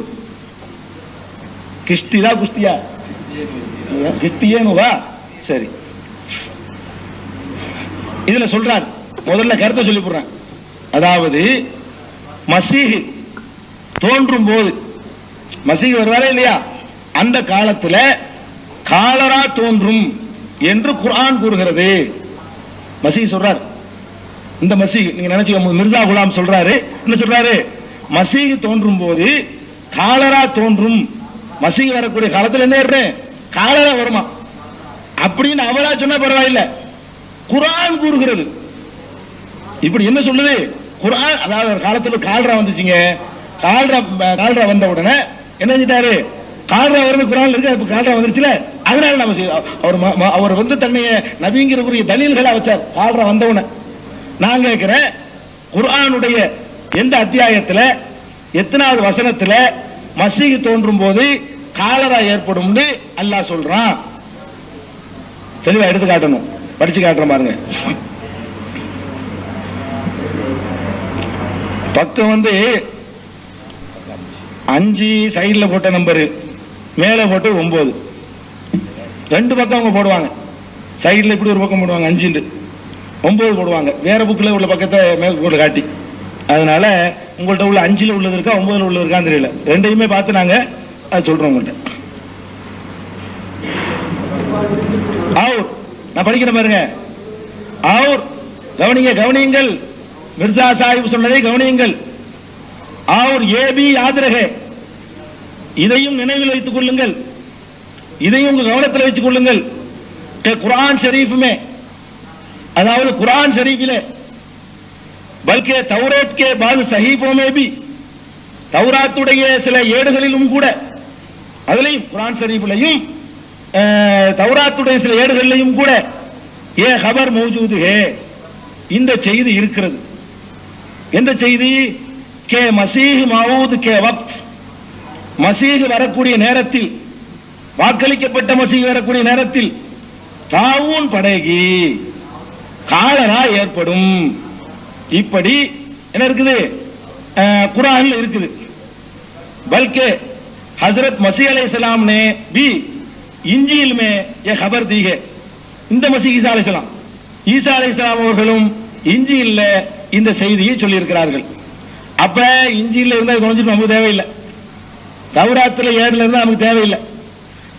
கிஷ்திதா குஸ்தியா? கிஷ்தியே நூஹா? சரி, இதுல சொல்றார், முதல்ல கருத்தை சொல்லி போடுறேன். அதாவது மசீஹ் தோன்றும் போது, மசீஹ் வருவாரே இல்லையா, அந்த காலத்துல காலரா தோன்றும் என்று குர்ஆன் கூறுகிறது. மசீஹ் சொல்றார். இந்த மசீஹ் நீங்க நினைச்சுக்க, மிர்சா குலாம் சொல்றாரு, என்ன சொல்றாரு? மசீஹ் தோன்றும் போது காலரா தோன்றும். மசீஹ் வரக்கூடிய காலத்துல என்ன காலரா வருமா அப்படின்னு அவரா சொன்னா பரவாயில்ல, குர்ஆன் கூறுகிறது. இப்படி என்ன சொல்லுது குர்ஆன்? அதாவது ஒரு காலத்துல கால்ரா வந்துச்சுங்க. கால்ரா வந்த உடனே என்ன செஞ்சிட்டாரு? கால்ரா வருது குர்ஆன்ல இருக்கு, அப்ப கால்ரா வந்துருச்சுல, அதனால நம்ம அவர் வந்து தன்னைய நபிங்கிறக்குரிய தலீல்களா வச்சார் கால்ரா வந்தவுடனே. நான் கேட்கிறேன், குர்ஆனுடைய எந்த அத்தியாயத்துல எத்தனாவது வசனத்துல மசீஹ் தோன்றும் போது காலரா ஏற்படும் அல்லாஹ் சொல்றான்? தெளிவா எடுத்து காட்டணும், படிச்சு காட்டுறேன் பாருங்க. பக்கம் வந்து 5 சைடுல போட்ட நம்பரு, மேல போட்டு 9. 2 பக்கம் அவங்க போடுவாங்க. சைடுல இப்படி ஒரு பக்கம் போடுவாங்க 5, 9 போடுவாங்க. வேற புக்ல உள்ள பக்கத்தை மேல் போட்டு காட்டி. அதனால உங்கள்ட்ட உள்ள 5ல உள்ளது இருக்கா 9ல உள்ளது இருக்கான்னு தெரியல. ரெண்டையுமே பார்த்து நாங்க அது சொல்றோம் உங்கள்கிட்ட. நான் படிக்கிறேன் பாருங்க. और கவனியுங்கள், மிர்சா சாஹிப் சொன்னதை கவனியுங்கள். और ये भी याद रहे, இதையும் நினைவில் வைத்துக் கொள்ளுங்கள், இதையும் உங்க கவனத்தில் வைத்துக் கொள்ளுங்கள். குர்ஆன் ஷரீஃப்மே, அதாவது குர்ஆன் ஷரீஃபிலே, பல்கி தௌராத் के बाद सहीफों में भी, தௌராத்துடைய சில ஏடுகளிலும் கூட, அதிலையும் குர்ஆன் ஷரீஃபிலையும் தௌராத்துடைய சில ஏடுகளிலையும் கூட ஏ खबर मौजूद है, இந்த செய்தி இருக்கிறது. எந்த செய்தி? கே மசீஹ் மவுத் கே வக்த், மசீஹ் வரக்கூடிய நேரத்தில், வாக்களிக்கப்பட்ட மசீஹ் வரக்கூடிய நேரத்தில் தாவூன் படைகி, காலரா ஏற்படும். இப்படி என்ன இருக்குது? குர்ஆன்ல இருக்குது. बल्कि हजरत मसीह अलैहिस्सलाम ने भी इंजील में यह खबर दी है. இந்த மசீஹ் ஈசா அலைஹிஸ்ஸலாம் அவர்களும் இன்ஜீல்ல இந்த செய்தியை சொல்லி இருக்கிறார்கள். அப்ப இன்ஜீல்ல இருந்தா கொஞ்சம் நமக்கு தேவையில்லை, தௌராத்துல ஏடுல இருந்தா நமக்கு தேவையில்லை.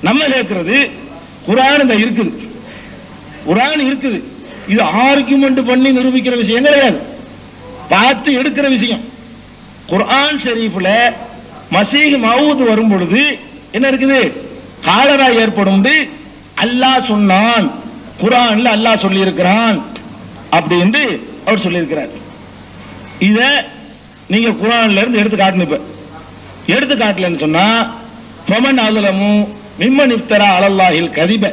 நம்ம கேட்கிறது குர்ஆன் இருக்குது, குர்ஆன் இருக்குது. இது ஆர்குமெண்ட் பண்ணி நிரூபிக்கிற விஷயம் கிடையாது, பார்த்து எடுக்கிற விஷயம். குர்ஆன் ஷரீஃப்ல மசீஹ் மவுத் வரும் பொழுது என்ன இருக்குது? காலரா ஏற்படும் அல்லாஹ் சொன்னான், குர்ஆன்ல அல்லாஹ் சொல்லி இருக்கிறான் அப்படி என்று அவர் சொல்லி இருக்கிறார். இத நீங்க குர்ஆன்ல இருந்து எடுத்து காட்டணும். இப்ப எடுத்து காட்டலன்னு சொன்னா ஃபமன் அஸலமு மிம்மன் இஃப்தரா அலல்லாஹில் கதிப,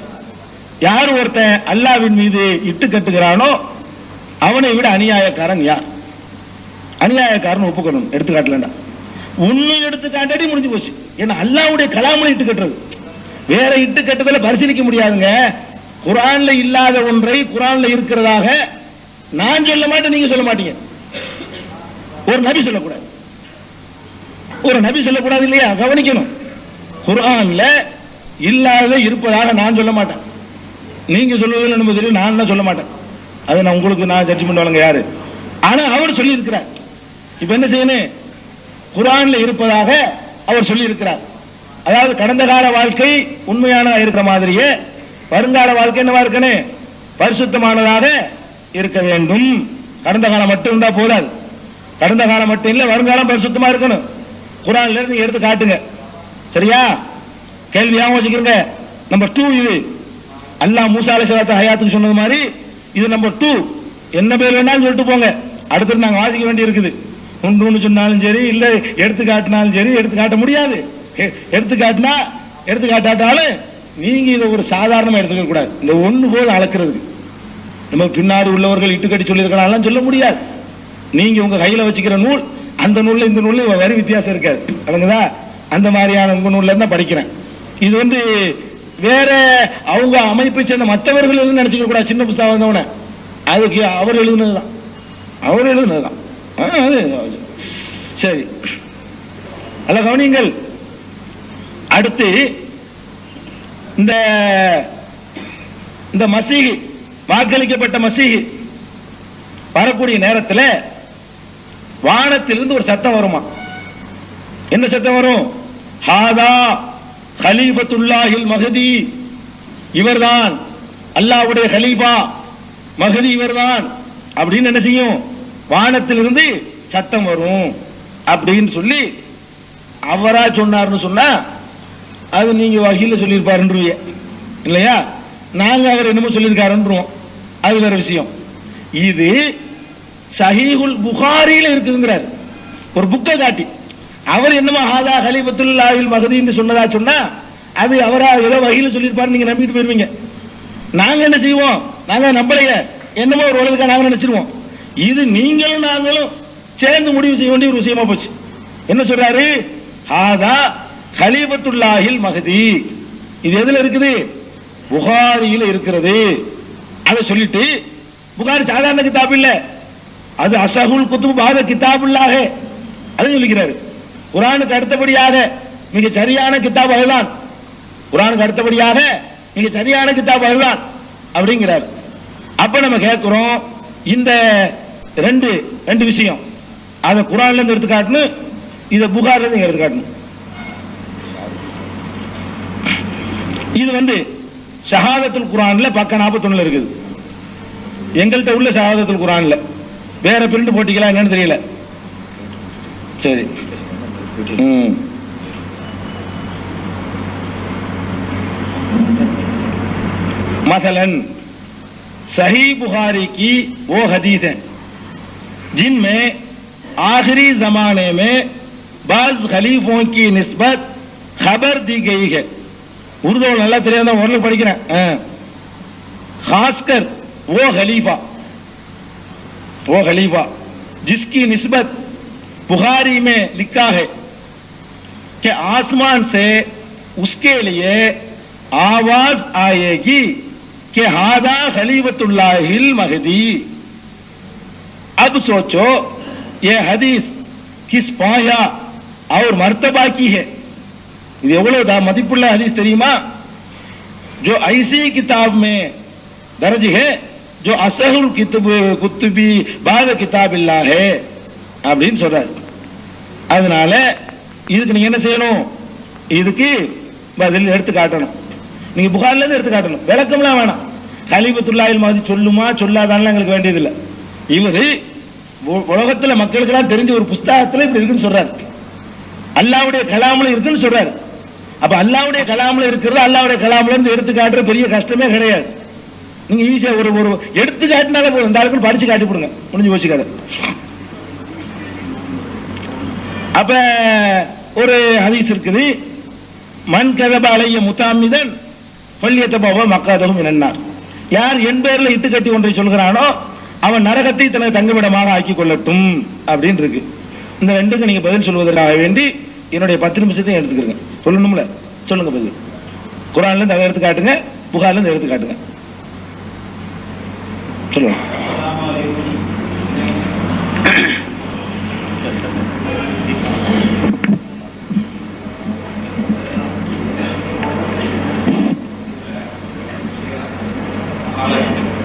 யார் ஒருத்தன் அல்லாஹ்வின் மீது இட்டு கட்டுகிறானோ அவனை விட அநியாயக்காரன் யார்? அநியாயக்காரன் ஒப்புக்கணும். எடுத்து காட்டலண்டா ஒன்னு எடுத்து காட்டாடி முடிஞ்சு போச்சு. ஏன்னா அல்லாஹ்வுடைய கலாமுல இட்டு கட்டுறது, வேற இட்டு கட்டுதல பரிசீலிக்க முடியாதுங்க. குர்ஆன்ல இல்லாத ஒன்றை குர்ஆன்ல இருக்கிறதாக நான் சொல்ல மாட்டேன், நீங்க சொல்ல மாட்டீங்க. ஒரு நபி சொல்லக்கூடாது, ஒரு நபி சொல்லக்கூடாது இல்லையா? கவனிக்கணும். குர்ஆன்ல இல்லாத இருப்பதாக நான் சொல்ல மாட்டேன், நீங்க சொல்லுவதில் நம்ம தெரியும், நான் சொல்ல மாட்டேன். அது நான் உங்களுக்கு நான் ஜட்ஜ்மெண்ட் வழங்க யாரு? ஆனா அவர் சொல்லி இருக்கிறார். இப்ப என்ன செய்யணும்? குர்ஆன்ல இருப்பதாக அவர் சொல்லி இருக்கிறார். அதாவது கடந்த கால வாழ்க்கை உண்மையான இருக்கிற மாதிரியே வருங்கால வாழ்க்கை என்னவா இருக்கணும்? பரிசுத்தமானதாக இருக்க வேண்டும். கடந்த காலம் மட்டும் இருந்தா போதாது, கடந்த காலம் மட்டும் இல்ல, வருங்காலம் பரிசுத்தமா இருக்கணும். குர்ஆன்ல இருந்து எடுத்து காட்டுங்க, சரியா? கேள்வி யோசிக்கிறீங்க. நம்பர் 2 இது அல்லாஹ் மூசா அலைஹிஸ்ஸலாத்து ஹயாத்துக்கு சொன்னது மாதிரி இது நம்பர் 2. என்ன பேர் வேணாலும் சொல்லிட்டு போங்க, அடுத்து நாங்க வாசிக்க வேண்டி இருக்குது. ஒன்று சொன்னாலும் சரி, இல்ல எடுத்து காட்டினாலும் சரி. எடுத்து காட்ட முடியாது, எடுத்து காட்டினா எடுத்து காட்டாட்டாலும் நீங்க இதை ஒரு சாதாரணமா எடுத்துக்க கூடாது. இந்த ஒண்ணு போது அளக்கிறது நம்ம பின்னாடி உள்ளவர்கள் இட்டுக்கட்டி சொல்லியிருக்கலாம் சொல்ல முடியாது. நீங்க உங்க கையில வச்சுக்கிற நூல், அந்த நூல்ல இந்த நூல்ல வரி வித்தியாசம் இருக்காது, அதுங்கதா அந்த மாதிரியான உங்க நூல்ல இருந்தா படிக்கிறேன். இது வேற அவங்க அமைப்பை சேர்ந்த மற்றவர்கள் நினைச்சுக்க கூடாது. சின்ன புத்தகம் வந்தவன அதுக்கு அவர் எழுதுனதுதான், அவர் எழுதுனதுதான். சரி, அல்ல கவனிங்கள். அடுத்து இந்த மசீஹ், வாக்களிக்கப்பட்ட மசீஹ் வரக்கூடிய நேரத்தில் வானத்திலிருந்து ஒரு சத்தம் வருமா? என்ன சத்தம் வரும்? ஹாதா கலீஃபத்துல்லாஹில் மஹதி, இவர்தான் அல்லாஹ்வுடைய கலீஃபா, மஹதி இவர்தான் அப்படின்னு என்ன செய்யும்? வானத்திலிருந்து சத்தம் வரும் அப்படின்னு சொல்லி அவரா சொன்னார்னு சொன்னா அது நீங்க வகையில சொல்லியிருப்பாருன்றீங்க இல்லையா? நாங்க அவர் என்னமோ சொல்லியிருக்காருன்றோம், அது வேற விஷயம். இது சஹீஹுல் புகாரியில இருக்குங்கிறார், ஒரு புக்கை காட்டி அவர் என்னமோ ஹாதா கலீஃபத்துல்லாஹில் மஹதின்னு சொன்னதா சொன்னா அது அவரா ஏதோ வகையில சொல்லியிருப்பாரு, நீங்க நம்பிட்டு போயிருவீங்க. நாங்க என்ன செய்வோம்? நாங்க நம்பலையே, என்னமோ ஒரு உலகத்துக்கு நாங்க நினைச்சிருவோம். இது நீங்களும் நாங்களும் சேர்ந்து முடிவு செய்ய வேண்டிய ஒரு விஷயமா போச்சு. என்ன சொல்றாரு? ஹாதா கலீஃபத்துல்லாஹில் மஹதி. இது எதுல இருக்குது? புகாரியில இருக்கிறது. அதை சொல்லிட்டு, புகாரி சாதாரண கிதாப் இல்ல, அது அஸஹுல் குதுப் பாத கிதாபுல்லாஹ், அதை சொல்லிக்கிறாரு. குர்ஆனுக்கு அடுத்தபடியாக மிக சரியான கிதாப் அதுதான், குர்ஆனுக்கு அடுத்தபடியாக மிக சரியான கிதாப் அதுதான் அப்படிங்கிறார். அப்ப நம்ம கேட்கிறோம், இந்த ரெண்டு விஷயம் அதை குர்ஆன்ல இருந்து எடுத்து காட்டணும், இதை புகார்ல இருந்து எடுத்து காட்டணும். இது ஷஹாதத்துல் குர்ஆன்ல பக்கம் 41 இருக்குது. எங்கள்கிட்ட உள்ள ஷஹாதத்துல் குர்ஆன்ல வேற பிரிண்ட் போட்டிக்கலாம் என்னன்னு தெரியல. சரி, मसलन सही बुखारी की वो हदीस है जिनमें आखिरी जमाने में बाज खलीफों की निस्बत खबर दी गई है. उर्दू நல்லா தெரியாத ஓரளவு படிக்கிறேன். खासकर वो खलीफा जिसकी निस्बत बुखारी में लिखा है कि आसमान से उसके लिए आवाज आएगी कि हादा खलीफतुल्लाहिल महदी. अब सोचो ये हदीस किस पाया और मर्तबा की है. இது எவ்வளவு மதிப்புள்ள ஹதீஸ் தெரியுமா? जो ऐसी किताब में दर्ज है जो असहुल कुतुबी बाद किताबिल्लाह है அப்படின்னு சொல்றாரு. அதனால இதுக்கு நீங்க என்ன செய்யணும்? இதுக்கு பதில் எடுத்து காட்டணும். நீங்க புகாரில இருந்து எடுத்து காட்டணும், விளக்கம்லாம் வேணாம். கலிபத்துல்லாஹில் மாதிரி சொல்லுமா சொல்லாதான்னு எங்களுக்கு வேண்டியதில்லை. இவரு உலகத்துல மக்களுக்கு எல்லாம் தெரிஞ்ச ஒரு புஸ்தகத்துல இப்படி இருக்குன்னு சொல்றாரு. அல்லாஹ்வுடைய கலாம்ல இருக்குன்னு சொல்றாரு. அப்ப அல்லாஹ்வுடைய கலாம்ல இருக்கிறது அல்லாஹ்வுடைய கலாம்ல இருந்து எடுத்து காட்டுற பெரிய கஷ்டமே கிடையாது. நீங்க ஈஸியா ஒரு எடுத்து காட்டினாலே போதும், இந்த ஆளுக்கு படிச்சு காட்டி போடுங்க, முடிஞ்சு போச்சு கதை. அப்ப ஒரு ஹதீஸ் இருக்குது, மன் கதப அலைய முத்தாமிதன் பள்ளியத்தபாவ மக்காதவும் என்னன்னார். யார் என் பேர்ல இட்டு கட்டி ஒன்றை சொல்கிறானோ அவன் நரகத்தை தனது தங்குமிடமாக ஆக்கி கொள்ளட்டும் அப்படின்னு இருக்கு. இந்த ரெண்டுக்கு நீங்க பதில் சொல்வதற்காக வேண்டி என்னுடைய 10 நிமிஷத்தையும் எடுத்துக்கிறேங்க. சொல்லணும்ல, சொல்லுங்க பதில். குர்ஆன்ல இருந்து அதை எடுத்து காட்டுங்க, புகார்ல இருந்து எடுத்து காட்டுங்க. சொல்லுங்க.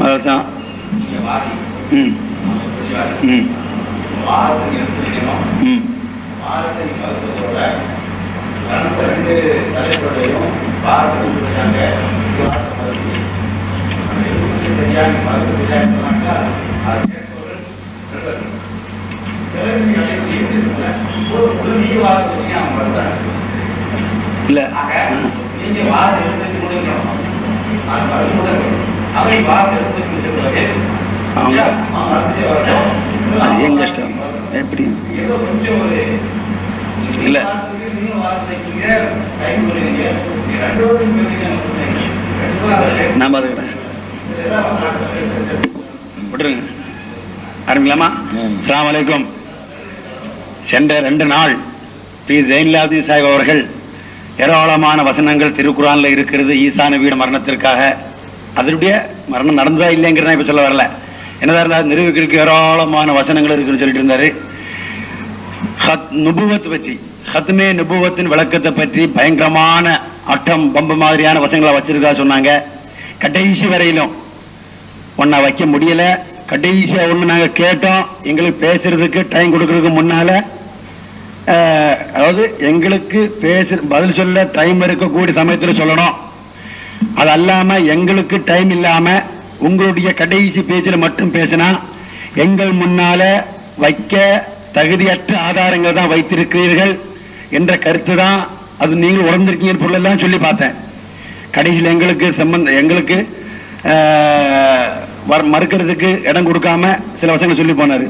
அதுதான் இல்ல எங்க இஷ்டம் எப்படி இல்ல நான் பாத்துக்கிறேன். விட்டுருங்க, ஆரம்பிக்கலாமா? அஸ்ஸலாமு அலைக்கும். சென்ற 2 நாள் பி ஜெயின்லாப்தீன் சாஹிப் அவர்கள் ஏராளமான வசனங்கள் திருக்குர்ஆன்ல இருக்கிறது ஈசா நபியோட மரணத்திற்காக. அதனுடைய மரணம் நடந்ததா இல்லைங்கிறத இப்ப சொல்ல வரல, என்னதான் இருந்தா நிரூபிக்கிறதுக்கு ஏராளமான வசனங்கள் இருக்குன்னு சொல்லிட்டு இருந்தாரு. நுபுவத் பற்றி, ஹத்மே நுபுவத்தின் விளக்கத்தை பற்றி பயங்கரமான அட்டம் பம்பு மாதிரியான வசனங்களை வச்சிருக்கா சொன்னாங்க. கடைசி வரையிலும் ஒன்னா வைக்க முடியல. கடைசியா ஒண்ணு நாங்க கேட்டோம், எங்களுக்கு பேசுறதுக்கு டைம் கொடுக்கறதுக்கு முன்னால, அதாவது எங்களுக்கு பதில் சொல்ல டைம் இருக்கக்கூடிய சமயத்தில் சொல்லணும். அது அல்லாம எங்களுக்கு டைம் இல்லாம உங்களுடைய கடைசி பேச்சில் மட்டும் பேசினா எங்கள் முன்னால வைக்க தகுதியற்ற ஆதாரங்கள் தான் வைத்திருக்கிறீர்கள் என்ற கருத்து தான் அது நீங்கள் உணர்ந்திருக்கீங்க பொருளெல்லாம் சொல்லி பார்த்தேன். கடைசியில் எங்களுக்கு மறுக்கிறதுக்கு இடம் கொடுக்காம சில வசங்களை சொல்லி போனாரு.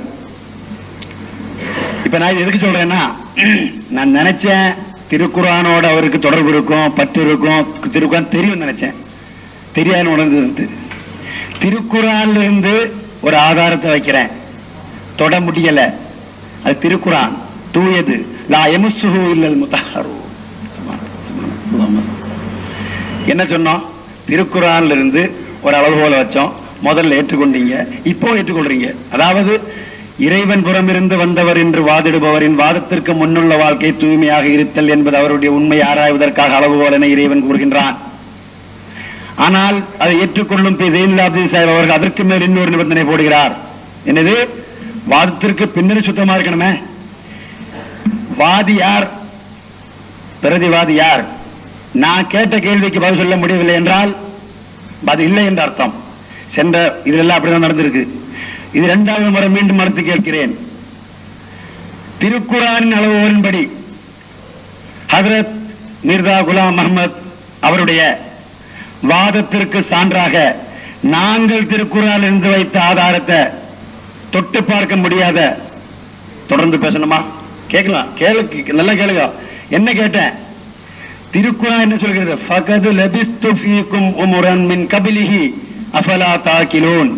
இப்ப நான் எதுக்கு சொல்றேன்னா, நான் நினைச்சேன் திருக்குர்ஆனோட அவருக்கு தொடர்பு இருக்கும், பற்று இருக்கும், திருக்குர்ஆன் தெரியும் நினைச்சேன். தெரியாது உணர்ந்து திருக்குர்ஆன்ல இருந்து ஒரு ஆதாரத்தை வைக்கிறேன், தொட முடியல. அது திருக்குர்ஆன் தூயது, லா யமஸ்ஸுஹு இல்லல் முத்தஹ்ஹரு. என்ன சொன்னோம்? திருக்குர்ஆன்ல இருந்து ஒரு அளவுகோல வச்சோம். முதல்ல ஏற்றுக்கொண்டீங்க, இப்போ ஏற்றுக்கொள்றீங்க. அதாவது இறைவன் புறமிருந்து வந்தவர் என்று வாதிடுபவரின் வாதத்திற்கு முன்னுள்ள வாழ்க்கை தூய்மையாக இருத்தல் என்பது அவருடைய உண்மை ஆராய்வதற்காக அளவுகோல் என இறைவன் கூறுகின்றான். ஆனால் அதை ஏற்றுக்கொள்ளும் ஜெயின்லாப்தீன் சாஹிப் அவர்கள் அதற்கு மேல் இன்னொரு நிபந்தனை போடுகிறார். என்னது? வாதத்திற்கு பின்னர் சுத்தமா இருக்கணுமே. வாதி யார், பிரதிவாதி யார்? நான் கேட்ட கேள்விக்கு பதில் சொல்ல முடியவில்லை என்றால் அது இல்லை என்ற அர்த்தம். சென்ற இதெல்லாம் அப்படிதான் நடந்திருக்கு. இது 2வது முறை மீண்டும் மறுத்து கேட்கிறேன். திருக்குர்ஆனின் அளவுகளின்படி ஹஜ்ரத் மிர்சா குலாம் அஹ்மத் அவருடைய வாதத்திற்கு சான்றாக நாங்கள் திருக்குர்ஆனில் இருந்து வைத்த ஆதாரத்தை தொட்டு பார்க்க முடியாத. தொடர்ந்து பேசணுமா? கேட்கலாம், நல்லா கேளுங்க. என்ன கேட்டேன்? திருக்குர்ஆன் என்ன சொல்கிறது? ஃபகது லபிஸ்து ஃபீக்கும் உம்ரன் மின் கபிலிஹி அஃபலா தாகிலூன்.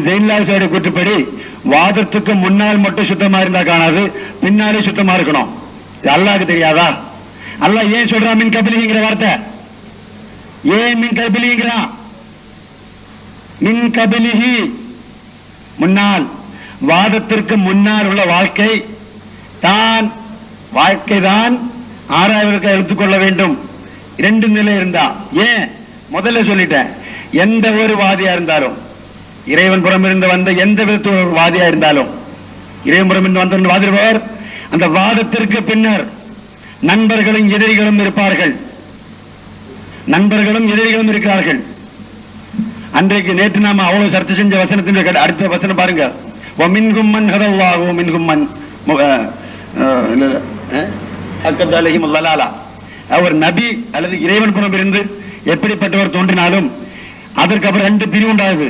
ஜெயின்லாப்தீன் கூற்றுப்படி வாதத்துக்கு முன்னால் மட்டும் சுத்தமா இருந்தா காணாது, பின்னாலே சுத்தமா இருக்கணும். அல்லாஹ்க்கு தெரியாதா? அல்லாஹ் ஏன் சொல்றான் மின் கபிலிங்கிற வார்த்தை? ஏன் மின் கபிலிங்கிறான்? மின் கபிலிஹி முன்னால், வாதத்திற்கு முன்னால் உள்ள வாழ்க்கை தான் ஆராய்வதற்கு எடுத்துக்கொள்ள வேண்டும். 2 நிலை இருந்தா. ஏன்? முதல்ல சொல்லிட்டேன், எந்த ஒரு வாதியா இருந்தாலும், இறைவன் புறமிருந்து வந்த எந்த விதத்தில் ஒரு வாதியா இருந்தாலும், இறைவன் புறமிருந்து வந்த வாதிடுபவர் அந்த வாதத்திற்கு பின்னர் நண்பர்களும் எதிரிகளும் இருப்பார்கள். நண்பர்களும் எதிரிகளும் இருக்கிறார்கள். அன்றைக்கு நேற்று நாம அவ்வளவு சர்ச்சை செஞ்ச வசனத்தின் அடுத்த வசனம் பாருங்க. மின்கும்மன் ஹதல்லாஹு மின்கும்மன் அவர் நபி அல்லது இறைவன் புறம் இருந்து எப்படிப்பட்டவர் தோன்றினாலும் அதற்கு அப்புறம் 2 பிரிவு உண்டாகுது.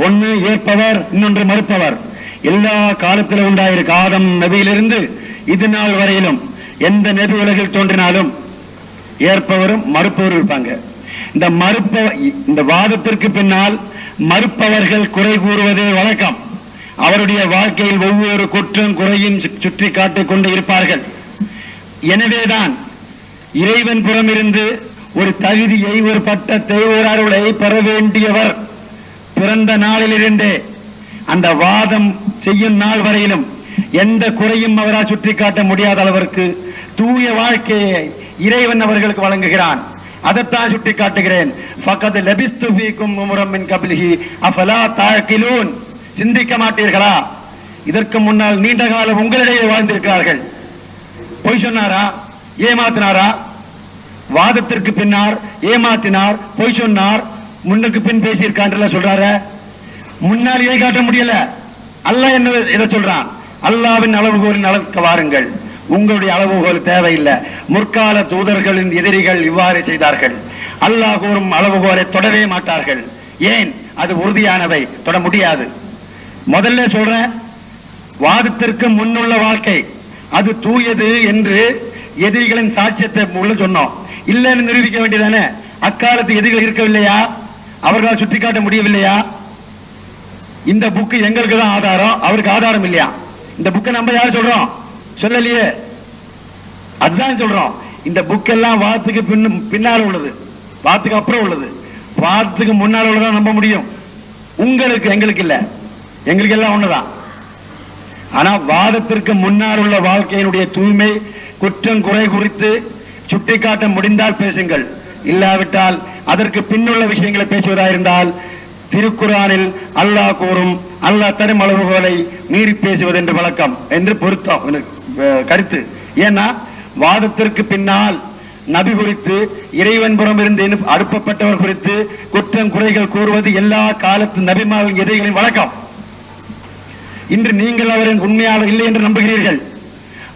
ஒன்னு ஏற்பவர், இன்னொன்று மறுப்பவர். எல்லா காலத்திலும் உண்டாயிருக்கு. ஆதம் நபியிலிருந்து இது நாள் வரையிலும் எந்த நபி உலகில் தோன்றினாலும் ஏற்பவரும் மறுப்பவரும் இருப்பாங்க. இந்த வாதத்திற்கு பின்னால் மறுப்பவர்கள் குறை கூறுவதே வழக்கம். அவருடைய வாழ்க்கையில் ஒவ்வொரு குற்றம் குறையும் சுற்றி காட்டிக் கொண்டு இருப்பார்கள். எனவேதான் இறைவன் புறமிருந்து ஒரு தகுதியை, ஒரு பட்டத்தை, ஒரு அருளை பெற வேண்டியவர் பிறந்த நாளிலிருந்தே அந்த வாதம் செய்யும் நாள் வரையிலும் எந்த குறையும் அவரால் சுற்றி காட்ட முடியாத அளவிற்கு தூய வாழ்க்கையை இறைவன் அவர்களுக்கு வழங்குகிறான். அதைத்தான் சுட்டி காட்டுகிறேன். ஃபகத் லபிஸ்து ஃபீக்கும் உம்ரம் மின் கப்லிஹி அஃபலா தஅகிலூன். சிந்திக்க மாட்டீர்களா? இதற்கு முன்னால் நீண்ட காலம் உங்களிடையே வாழ்ந்திருக்கிறார்கள். பொய் சொன்னாரா? ஏமாத்தினாரா? வாதத்திற்கு பின்னால் ஏமாத்தினார், பொய் சொன்னார், முன்னுக்கு பின் பேசியிருக்கான் சொல்றாரு. முன்னால் இதை காட்ட முடியல. அல்லாஹ் என்ன இதை சொல்றான்? அல்லாஹ்வின் அளவுகோலின் அளவுக்கு வாருங்கள். உங்களுடைய அளவுகோல் தேவையில்லை. முற்கால தூதர்களின் எதிரிகள் இவ்வாறு செய்தார்கள். அல்லாஹ் கூறும் அளவுகோலை தொடவே மாட்டார்கள். ஏன்? அது உறுதியானவை, தொட முடியாது. முதல்ல சொல்றேன், வாதத்திற்கு முன்னுள்ள வாழ்க்கை அது தூயது என்று எதிரிகளின் சாட்சியத்தை உள்ள சொன்னோம். இல்லைன்னு நிரூபிக்க வேண்டியதானே? அக்காலத்து எதிரிகள் இருக்கவில்லையா? அவர்களால் சுட்டி காட்ட முடியவில்லையா? இந்த புக்கு எங்களுக்கு தான் ஆதாரம், அவருக்கு ஆதாரம் இல்லையா? இந்த புக்கை நம்ம யார் சொல்றோம்? சொல்லலையே. அதுதான் சொல்றோம். இந்த புக் எல்லாம் வாதத்துக்கு பின்னால் உள்ளது, வாதத்துக்கு அப்புறம் உள்ளது. வாதத்துக்கு முன்னால் உள்ளதான் நம்ப முடியும். உங்களுக்கு, எங்களுக்கு இல்ல. எங்களுக்கு எல்லாம் ஒண்ணுதான். ஆனா வாதத்திற்கு முன்னால் உள்ள வாழ்க்கையினுடைய தூய்மை, குற்றம் குறை குறித்து சுட்டிக்காட்ட முடிந்தால் பேசுங்கள். இல்லாவிட்டால் அதற்கு பின்னுள்ள விஷயங்களை பேசுவதாயிருந்தால் திருக்குரானில் அல்லாஹ் கூறும் அல்லாஹ் தரும் அளவுகோலை மீறி பேசுவது என்று வழக்கம் என்று பொருத்தம் கருத்து. ஏன்னா வாதத்திற்கு பின்னால் நபி குறித்து, இறைவன் புறம் இருந்து அனுப்பப்பட்டவர் குறித்து குற்றம் குறைகள் கூறுவது எல்லா காலத்து நபிமாரின் எதிரிகளின் வழக்கம். இன்று நீங்கள் அவரின் உண்மையாளர் இல்லை என்று நம்புகிறீர்கள்.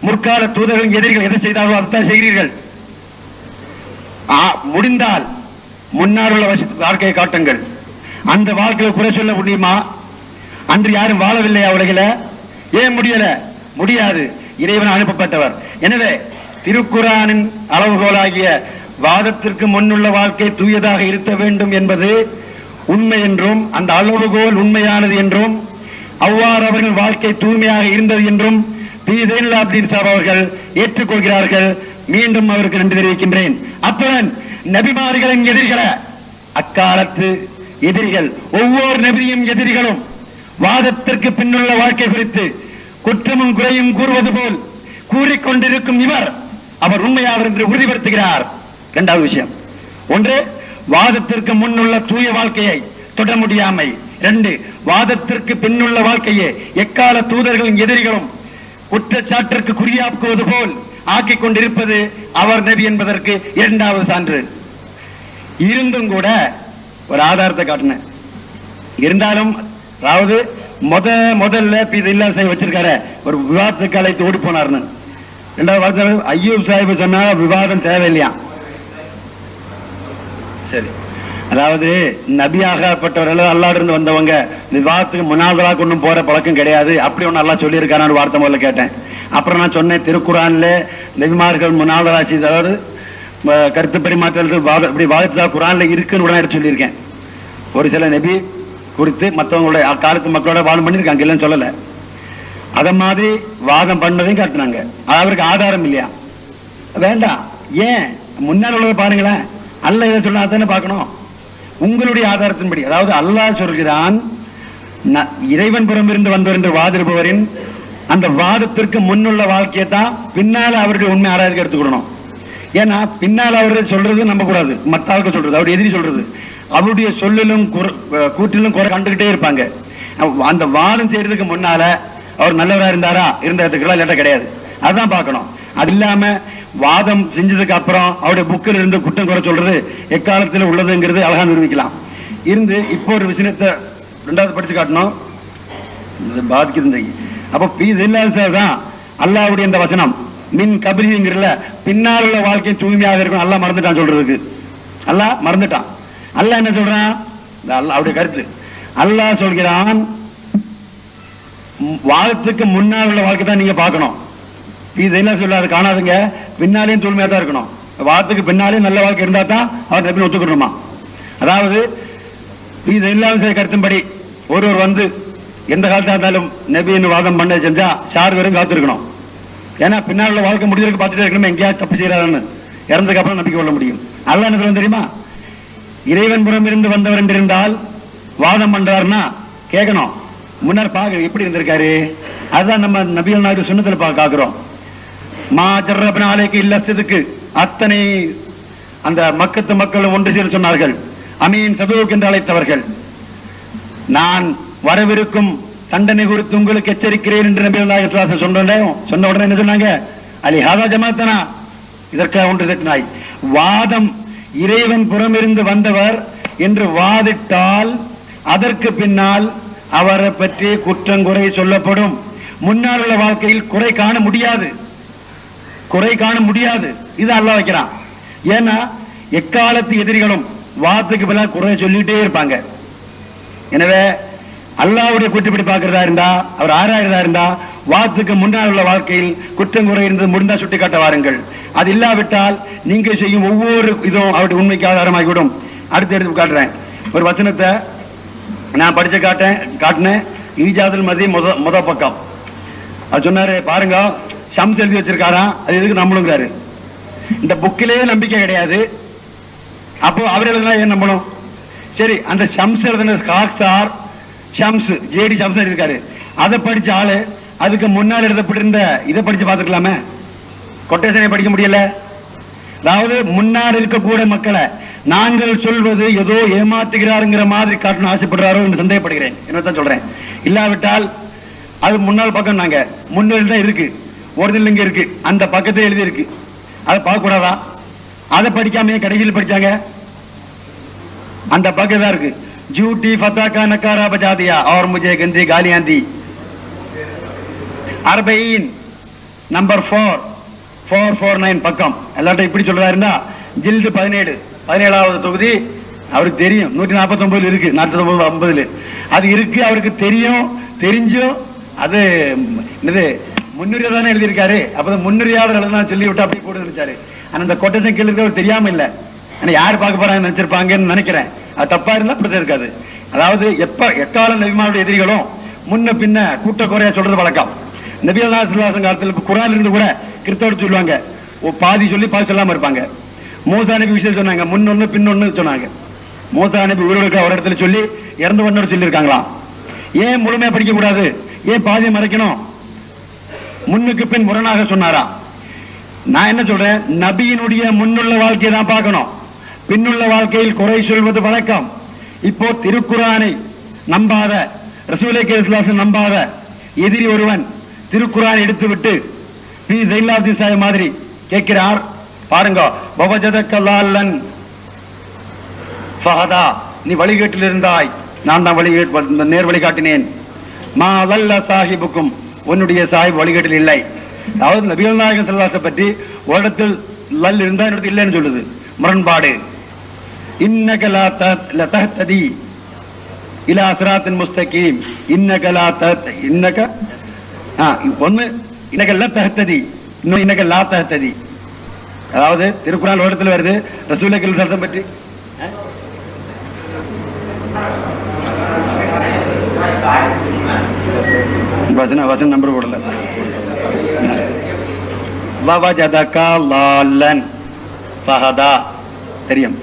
முற்கால தூதர்களின் எதிரிகள் எதை செய்தார்களோ அதைத்தான் செய்கிறீர்கள். முடிந்தால் முன்னால் உள்ள வாழ்க்கையை காட்டுங்கள். அந்த வாழ்க்கையை குறை சொல்ல முடியுமா? அன்று யாரும் வாழவில்லையா உலகில? ஏன் முடியல? முடியாது. இறைவன் அனுப்பப்பட்டவர். எனவே திருக்குரானின் அளவுகோலாகிய வாதத்திற்கு முன்னுள்ள வாழ்க்கை தூயதாக இருக்க வேண்டும் என்பது உண்மை என்றும், அந்த அளவுகோல் உண்மையானது என்றும், அவ்வாறு அவர்கள் வாழ்க்கை தூய்மையாக இருந்தது என்றும் அவர்கள் ஏற்றுக்கொள்கிறார்கள். மீண்டும் அவருக்கு நன்றி தெரிவிக்கின்றேன். அத்துடன் நபிமார்களின் எதிரிகளை, அக்காலத்து எதிரிகள், ஒவ்வொரு நபியும் எதிரிகளும் வாதத்திற்கு பின்னுள்ள வாழ்க்கை குறித்து குற்றமும் குறையும் கூறுவது போல் கூறிக்கொண்டிருக்கும் இவர், அவர் உண்மையாளர் என்று உறுதிப்படுத்துகிறார். இரண்டாவது விஷயம், ஒன்று வாதத்திற்கு முன்னுள்ள தூய வாழ்க்கையை தொட முடியாமை. 2 வாதத்திற்கு பின்னுள்ள வாழ்க்கையை எக்கால தூதர்களின் எதிரிகளும் குற்றச்சாட்டிற்கு குறியாக்குவது போல் ஆக்கிக் கொண்டிருப்பது அவர் நபி என்பதற்கு இரண்டாவது சான்று. இருந்தும் கூட ஒரு ஆதாரத்தை காட்டினேன். இருந்தாலும் அதாவது முதல்ல இல்லா சாஹிப் வச்சிருக்காரு, ஒரு விவாதத்துக்கு அழைத்து ஓடி போனார்னு. இரண்டாவது ஐயூப் சாஹிப் சொன்னா விவாதம் தேவையில்லையா? சரி, அதாவது நபியாகப்பட்டவர்கள் அல்லாஹ் இருந்து வந்தவங்க விவாதத்துக்கு முன்னாதரா கொண்டும் போற பழக்கம் கிடையாது. அப்படி ஒன்னு அல்லாஹ் சொல்லி இருக்காரு வார்த்தை முதல்ல கேட்டேன். அப்புறம் நான் சொன்னேன், திருக்குரான்ல நபிமார்கள் முன்னாதரா செய்தவர் கருத்து பரிமாற்றல் இப்படி வாதத்தா குரான்ல இருக்குன்னு உடனே எடுத்து சொல்லியிருக்கேன். ஒரு சில நபி குறித்து மற்றவங்களுடைய காலத்து மக்களோட வாதம் பண்ணிருக்காங்க, இல்லைன்னு சொல்லல. அத மாதிரி வாதம் பண்ணதையும் காட்டினாங்க. அவருக்கு ஆதாரம் இல்லையா? வேண்டாம். ஏன்? முன்னால் உள்ளதை பாருங்களேன். அல்லாஹ் இதை சொன்னா தானே பார்க்கணும். உங்களுடைய ஆதாரத்தின்படி, அதாவது அல்லாஹ் சொல்கிறான், இறைவன் புறம் இருந்து வந்தவர் என்று வாதிடுபவரின் அந்த வாதத்திற்கு முன்னுள்ள வாழ்க்கையை தான் பின்னால அவருடைய உண்மை ஆராய்ச்சி எடுத்துக்கணும். ஏன்னா பின்னால் அவர்கள் சொல்றது நம்ப கூடாது, மத்தாவுக்கு சொல்றது, அவருடைய எதிரி சொல்றது, அவருடைய சொல்லிலும் கூற்றிலும் குறை கண்டுகிட்டே இருப்பாங்க. அந்த வாதம் செய்யறதுக்கு முன்னால அவர் நல்லவரா இருந்தாரா, இருந்ததுக்கு இல்லாட்ட கிடையாது, அதுதான் பார்க்கணும். அது இல்லாம வாதம் செஞ்சதுக்கு அப்புறம் அவருடைய புக்கில் இருந்து குற்றம் குறை சொல்றது எக்காலத்தில் உள்ளதுங்கிறது அழகா நிரூபிக்கலாம். இருந்து இப்போ ஒரு விஷயத்தை ரெண்டாவது படிச்சு காட்டணும், பாதிக்குது. அப்ப தான் அல்லாஹ்வுடைய இந்த வசனம் மின் கபிலிங்கிறல பின்னால் உள்ள வாழ்க்கை தூய்மையாக இருக்கும். அல்லாஹ் மறந்துட்டான் சொல்றதுக்கு, அல்லாஹ் மறந்துட்டான். அல்லாஹ் என்ன சொல்றான்? அவருடைய கருத்து அல்லாஹ் சொல்கிறான், வாழ்த்துக்கு முன்னால் உள்ள வாழ்க்கை தான் நீங்க பார்க்கணும். இது என்ன சொல்லாது காணாதுங்க, பின்னாலேயும் தூய்மையா தான் இருக்கணும். வாழ்த்துக்கு பின்னாலேயும் நல்ல வாழ்க்கை இருந்தா தான் அவர் நபின்னு ஒத்துக்கணுமா? அதாவது இது இல்லாத கருத்தின்படி ஒருவர் வந்து எந்த காலத்தா இருந்தாலும் நபின்னு வாதம் பண்ண செஞ்சா சார் வரைக்கும் காத்திருக்கணும். ஏன்னா பின்னால் உள்ள வாழ்க்கை முடிவுக்கு பார்த்துட்டே இருக்கணும், எங்கேயாவது தப்பு செய்யறாருன்னு இறந்ததுக்கு அப்புறம் நம்பிக்கை கொள்ள முடியும். அல்லாஹ் என்ன சொல்ல தெரியுமா? இறைவன் புறம் இருந்து வந்தவர் என்று இருந்தால் வாதம் பண்றாருன்னா கேட்கணும், முன்னர் பாக்க எப்படி இருந்திருக்காரு. அதுதான் நம்ம நபிகள் நாயகம் சுன்னத்துல காக்குறோம். மா ஜர்ரப்னா அலைக்கு இல்லத்துக்கு அத்தனை அந்த மக்கத்து மக்கள் ஒன்று சேர சொன்னார்கள். அமீன் சபூக் என்று அழைத்தவர்கள், நான் வரவிருக்கும் தண்டனை குறித்து உங்களுக்கு எச்சரிக்கிறேன் என்று நபிகள் நாயகம் சொன்ன உடனே என்ன சொன்னாங்க? அலி ஹாதா ஜமாத்தனா, இதற்காக ஒன்று சேர்த்தினாய். வாதம் இறைவன் புறமிருந்து வந்தவர் என்று வாதிட்டால் அதற்கு பின்னால் அவரை பற்றி குற்றங்குறை சொல்லப்படும். முன்னால் உள்ள வாழ்க்கையில் குறை காண முடியாது, குறை காண முடியாது. இது அல்லாஹ் வைக்கிறான். ஏன்னா எக்காலத்து எதிரிகளும் வாதத்துக்கு பதிலாக குறை சொல்லிட்டே இருப்பாங்க. எனவே அல்லாஹ்வுடைய குற்றப்படி பார்க்கிறதா இருந்தா, அவர் ஆராய்றதா இருந்தா, வாதத்துக்கு முன்னால் உள்ள வாழ்க்கையில் குற்றங்குறை இருந்து முடிந்தா சுட்டி காட்ட வாருங்கள். அது இல்லாவிட்டால் நீங்க செய்யும் ஒவ்வொரு இதுவும் அவருடைய உண்மைக்கு ஆதாரமாகிவிடும். அடுத்து எடுத்து காட்டுறேன் ஒரு வசனத்தை நான் படிச்ச காட்டினேன். ஈஜாதுல் மதி முத பக்கம் அது சொன்னாரு பாருங்க, ஷம்ஸ் எழுதி வச்சிருக்காராம், அது எதுக்கு நம்மளுங்கிறாரு. இந்த புக்கிலேயே நம்பிக்கை கிடையாது, அப்போ அவர் எழுதுனா ஏன் நம்பணும்? சரி, அந்த ஷம்ஸ் எழுதின காக்சார் ஷம்ஸ் ஜேடி ஷம்ஸ் இருக்காரு, அதை படிச்ச ஆளு அதுக்கு முன்னால் எழுதப்பட்டிருந்த இதை படிச்சு பார்த்துக்கலாமே, கொட்டேஷனை படிக்க முடியல. அதாவது முன்னால் இருக்கக்கூடிய மக்களை நாங்கள் சொல்வது ஏதோ ஏமாத்துகிறாருங்கிற மாதிரி காட்டணும் ஆசைப்படுறாரோ என்று சந்தேகப்படுகிறேன். என்னத்தான் சொல்றேன். இல்லாவிட்டால் அது முன்னாள் பக்கம் நாங்க முன்னில் தான் இருக்கு, ஒரிஜினல் இங்க இருக்கு, அந்த பக்கத்தை எழுதி இருக்கு, அதை பார்க்க கூடாதா? அதை படிக்காம கடைசியில் படிச்சாங்க, அந்த பக்கம் தான் இருக்கு. ஜூட்டி ஃபத்தாக்கா நக்காரா பஜாதியா और मुझे गंदी गालियां दी 40 நம்பர் 449 பக்கம். எல்லாத்தையும் இப்படி சொல்றாருன்னா ஜில்து 17வது தொகுதி அவருக்கு தெரியும். 149 இருக்கு, 450 அது இருக்கு, அவருக்கு தெரியும். தெரிஞ்சும் அது என்னது முன்னுரிமை தானே எழுதியிருக்காரு. அப்ப முன்னுரியாளர் எழுதுனா சொல்லி விட்டு அப்படி போட்டு நினைச்சாரு. ஆனா அந்த கொட்டேஷன் கீழே இருக்க தெரியாம இல்ல, யாரு பார்க்க போறாங்க நினைச்சிருப்பாங்கன்னு நினைக்கிறேன். அது தப்பா இருந்தா அப்படி இருக்காது. அதாவது எக்கால நபிமாவுடைய எதிரிகளும் முன்ன பின்ன கூட்ட குறையா சொல்றது வழக்கம். நபிகள் நாயகம் காலத்தில் குர்ஆன்ல இருந்து கூட கிறிஸ்தவர் சொல்லுவாங்க, பாதி சொல்லி பாதி சொல்லாம இருப்பாங்க. மூசா நபி விஷயம் சொன்னாங்க, முன்னொன்னு பின்னொன்னு சொன்னாங்க. மூசா நபி உயிரோடு ஒரு இடத்துல சொல்லி இறந்து ஒன்னு சொல்லி இருக்காங்களாம். ஏன் முழுமையா படிக்க கூடாது, ஏன் பாதியை மறைக்கணும்? முன்னுக்கு பின் முரணாக சொன்னாரா? நான் என்ன சொல்றேன், நபியினுடைய முன்னுள்ள வாழ்க்கையை தான் பார்க்கணும், பின்னுள்ள வாழ்க்கையில் குறை சொல்வது வழக்கம். இப்போ திருக்குரானை நம்பாத, ரசூலை கேஸ்லாசன் நம்பாத எதிரி ஒருவன் திருக்குரானை எடுத்துவிட்டு சாய் மாதிரி கேட்கிறார். பாருங்க, பவஜதக்கல்லால்லன் ஃபஹதா, நீ வழிகேட்டில் இருந்தாய், நான் தான் நேர் வழி காட்டினேன். மா லல்ல சாஹிபுக்கும், உன்னுடைய சாஹிப் வழிகேட்டில் இல்லை. அதாவது நபிகள் நாயகம் ஸல்லல்லாஹு அலைஹி பற்றி ஒரு இடத்தில் லல் இருந்தா இடத்துல இல்லைன்னு சொல்லுது, முரண்பாடு. இன்னக லா தஹ்ததி இலா சிராத்தின் முஸ்தகீம், இன்னக லா இன்னக ஒன்னு இன்னக லா தஹ்ததி, இன்னும் இன்னக லா தஹ்ததி. அதாவது திருக்குறான் ஒரு இடத்துல வருது ரசூலுல்லாஹி சல்லம் பற்றி. வசன நம்பர் போடல. வவஜதக லால்லன் ஃபஹதா, தெரியும்.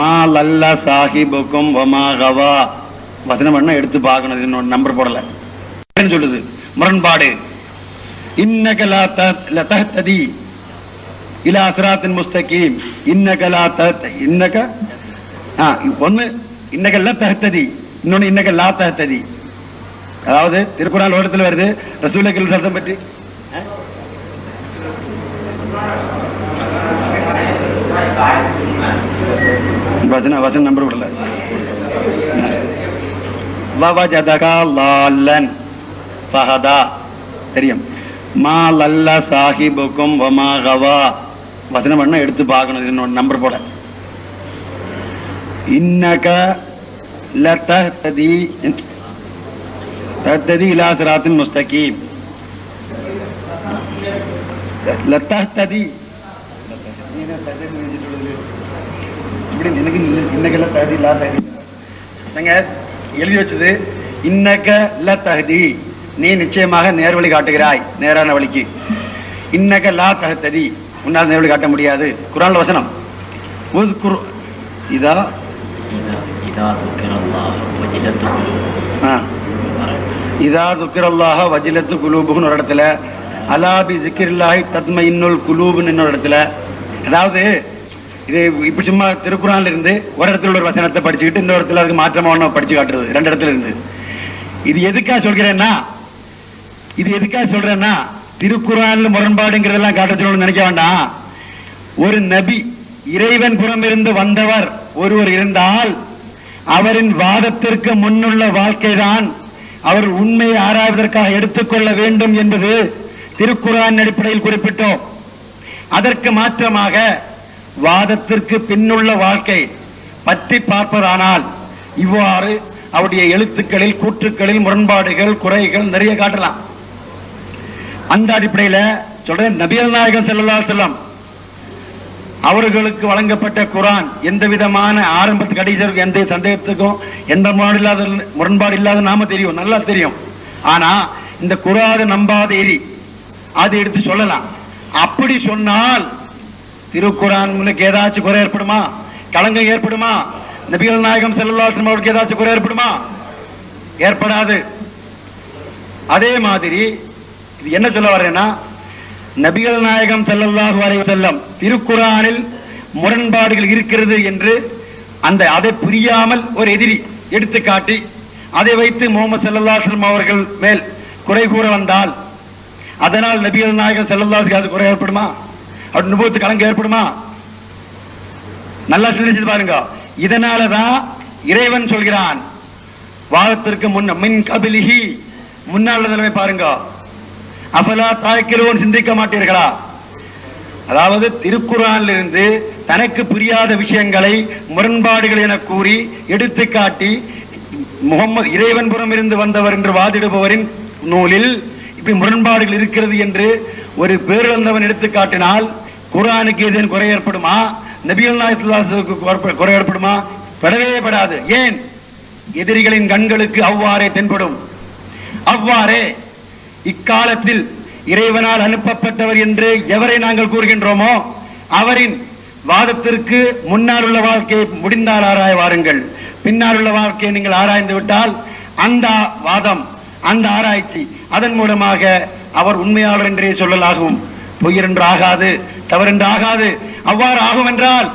மா லல்ல சாஹிபுக்கும் வமா கவா, வசனம் பண்ண எடுத்து பார்க்கணும், இன்னொரு நம்பர் போடல சொல்லுது, முரண்பாடு. இன்னக லா தஹ்ததி இலா சிராத்தின் முஸ்தகீம், இன்னக லா இன்னக ஒன்னு இன்னக லா தஹ்ததி, இன்னொன்னு இன்னக லா தஹ்ததி. அதாவது திருக்குறான் ஒரு இடத்துல வருது ரசூலுல்லாஹி சல்லம் பற்றி. வசன நம்பர் விடல. வவஜதகா லால்லன் ஃபஹதா. தெரியும். மா லல்ல சாஹிபுக்கும் வமா கவா. வசனம் பண்ண எடுத்து பார்க்கணும் நம்பர் போட. இன்னக லதஹ்ததி இலா சிராத்தின் முஸ்தகீம். லதஹ்ததி எழுதி வச்சது இன்னக லதஹ்தி, நீ நிச்சயமாக நேர்வழி காட்டுகிறாய், நேரான வழிக்கு. இன்னக லா தஹ்ததி, உன்னால் நேர்வழி காட்ட முடியாது. குர்ஆன்ல வசனம். இதா துக்கிரல்லாஹ வஜிலத்து குலூபுன்னு ஒரு இடத்துல, அலா பி ஸிக்ரில்லாஹி தத்மஇன்னுல் குலூப்னு இன்னொரு இடத்துல. அதாவது இது இப்ப சும்மா திருக்குறான்ல இருந்து ஒரு இடத்துல உள்ள ஒரு வசனத்தை படிச்சுக்கிட்டு இன்னொரு இடத்துல அதுக்கு மாற்றமா ஒண்ணு படிச்சு காட்டுறது, ரெண்டு இடத்துல இருந்து. இது எதுக்காக சொல்றேன்னா திருக்குறான்ல முரண்பாடுங்கிறதெல்லாம் காட்டுறதுன்னு நினைக்க வேண்டாம். ஒரு நபி, இறைவன் புறம் இருந்து வந்தவர் ஒருவர் இருந்தால் அவரின் வாதத்திற்கு முன்னுள்ள வாழ்க்கைதான் அவர் உண்மையை ஆராய்வதற்காக எடுத்துக்கொள்ள வேண்டும் என்பது திருக்குர்ஆன் அடிப்படையில் குறிப்பிட்டோம். அதற்கு மாற்றமாக வாதத்திற்கு பின்னுள்ள வாழ்க்கை பற்றி பார்ப்பதானால் இவ்வாறு அவருடைய எழுத்துக்களில் கூற்றுக்களில் முரண்பாடுகள் குறைகள் நிறைய காட்டலாம். அந்த அடிப்படையில் சொல்றேன், நபிகள் நாயகம் ஸல்லல்லாஹு அலைஹி வஸல்லம் அவர்களுக்கு வழங்கப்பட்ட குர்ஆன் எந்த விதமான ஆரம்பத்துக்கு கடைசிக்கு எந்த சந்தேகத்துக்கும் எந்த முரண்பாடு இல்லாத நாம தெரியும், நல்லா தெரியும். ஆனா இந்த குர்ஆனை நம்பாத எரி அது எடுத்து சொல்லலாம். அப்படி சொன்னால் திருக்குர்ஆன் ஏதாச்சும் குறை ஏற்படுமா? களங்கம் ஏற்படுமா? நபிகள் நாயகம் ஸல்லல்லாஹு அலைஹி வஸல்லம் அவருக்கு ஏதாச்சும் குறை ஏற்படுமா? ஏற்படாது. அதே மாதிரி இது என்ன சொல்ல வரேன்னா, நபிகள் நாயகம் ஸல்லல்லாஹு அலைஹி வஸல்லம் திருக்குர்ஆனில் முரண்பாடுகள் இருக்கிறது என்று அதை புரியாமல் ஒரு எதிரி எடுத்து காட்டி அதை வைத்து முஹம்மது ஸல்லல்லாஹு அலைஹி வஸல்லம் அவர்கள் மேல் குறை கூற வந்தால் அதனால் நபிகள் நாயகம் ஸல்லல்லாஹு அலைஹி வஸல்லம் குறை ஏற்படுமா? அவர் நுபுவத்துக்கு களங்கம் ஏற்படுமா? நல்லா சிந்திச்சு பாருங்க. இதனாலதான் இறைவன் சொல்கிறான், வாதத்திற்கு மின் கபிலிஹி, முன்னால் நிலைமை பாருங்க. அஃபலா தாக்கிலூன், சிந்திக்க மாட்டீர்களா? அதாவது திருக்குர்ஆனில் இருந்து தனக்கு புரியாத விஷயங்களை முரண்பாடுகள் என கூறி எடுத்து காட்டி முகம்மது இறைவன் புறம் இருந்து வந்தவர் என்று வாதிடுபவரின் நூலில் இப்படி முரண்பாடுகள் இருக்கிறது என்று ஒரு பேரிழந்தவன் எடுத்து காட்டினால் குர்ஆனுக்கு ஏதேனும் குறை ஏற்படுமா? நபிகள் நாயகம் ஸல்லல்லாஹு அலைஹி வஸல்லம் குறை ஏற்படுமா? படவே படாது. ஏன்? எதிரிகளின் கண்களுக்கு அவ்வாறே தென்படும். அவ்வாறே இக்காலத்தில் இறைவனால் அனுப்பப்பட்டவர் என்று எவரை நாங்கள் கூறுகின்றோமோ அவரின் வாதத்திற்கு முன்னால் உள்ள வாழ்க்கையை முடிந்தால் ஆராய வாருங்கள், பின்னால் உள்ள வாழ்க்கையை நீங்கள் ஆராய்ந்து விட்டால் அந்த வாதம், அந்த ஆராய்ச்சி அதன் மூலமாக அவர் உண்மையாளர் என்றே சொல்லலாகும். பொய்யென்று ஆகாது, தவறென்று ஆகாது. அவ்வாறு ஆகும் என்றால்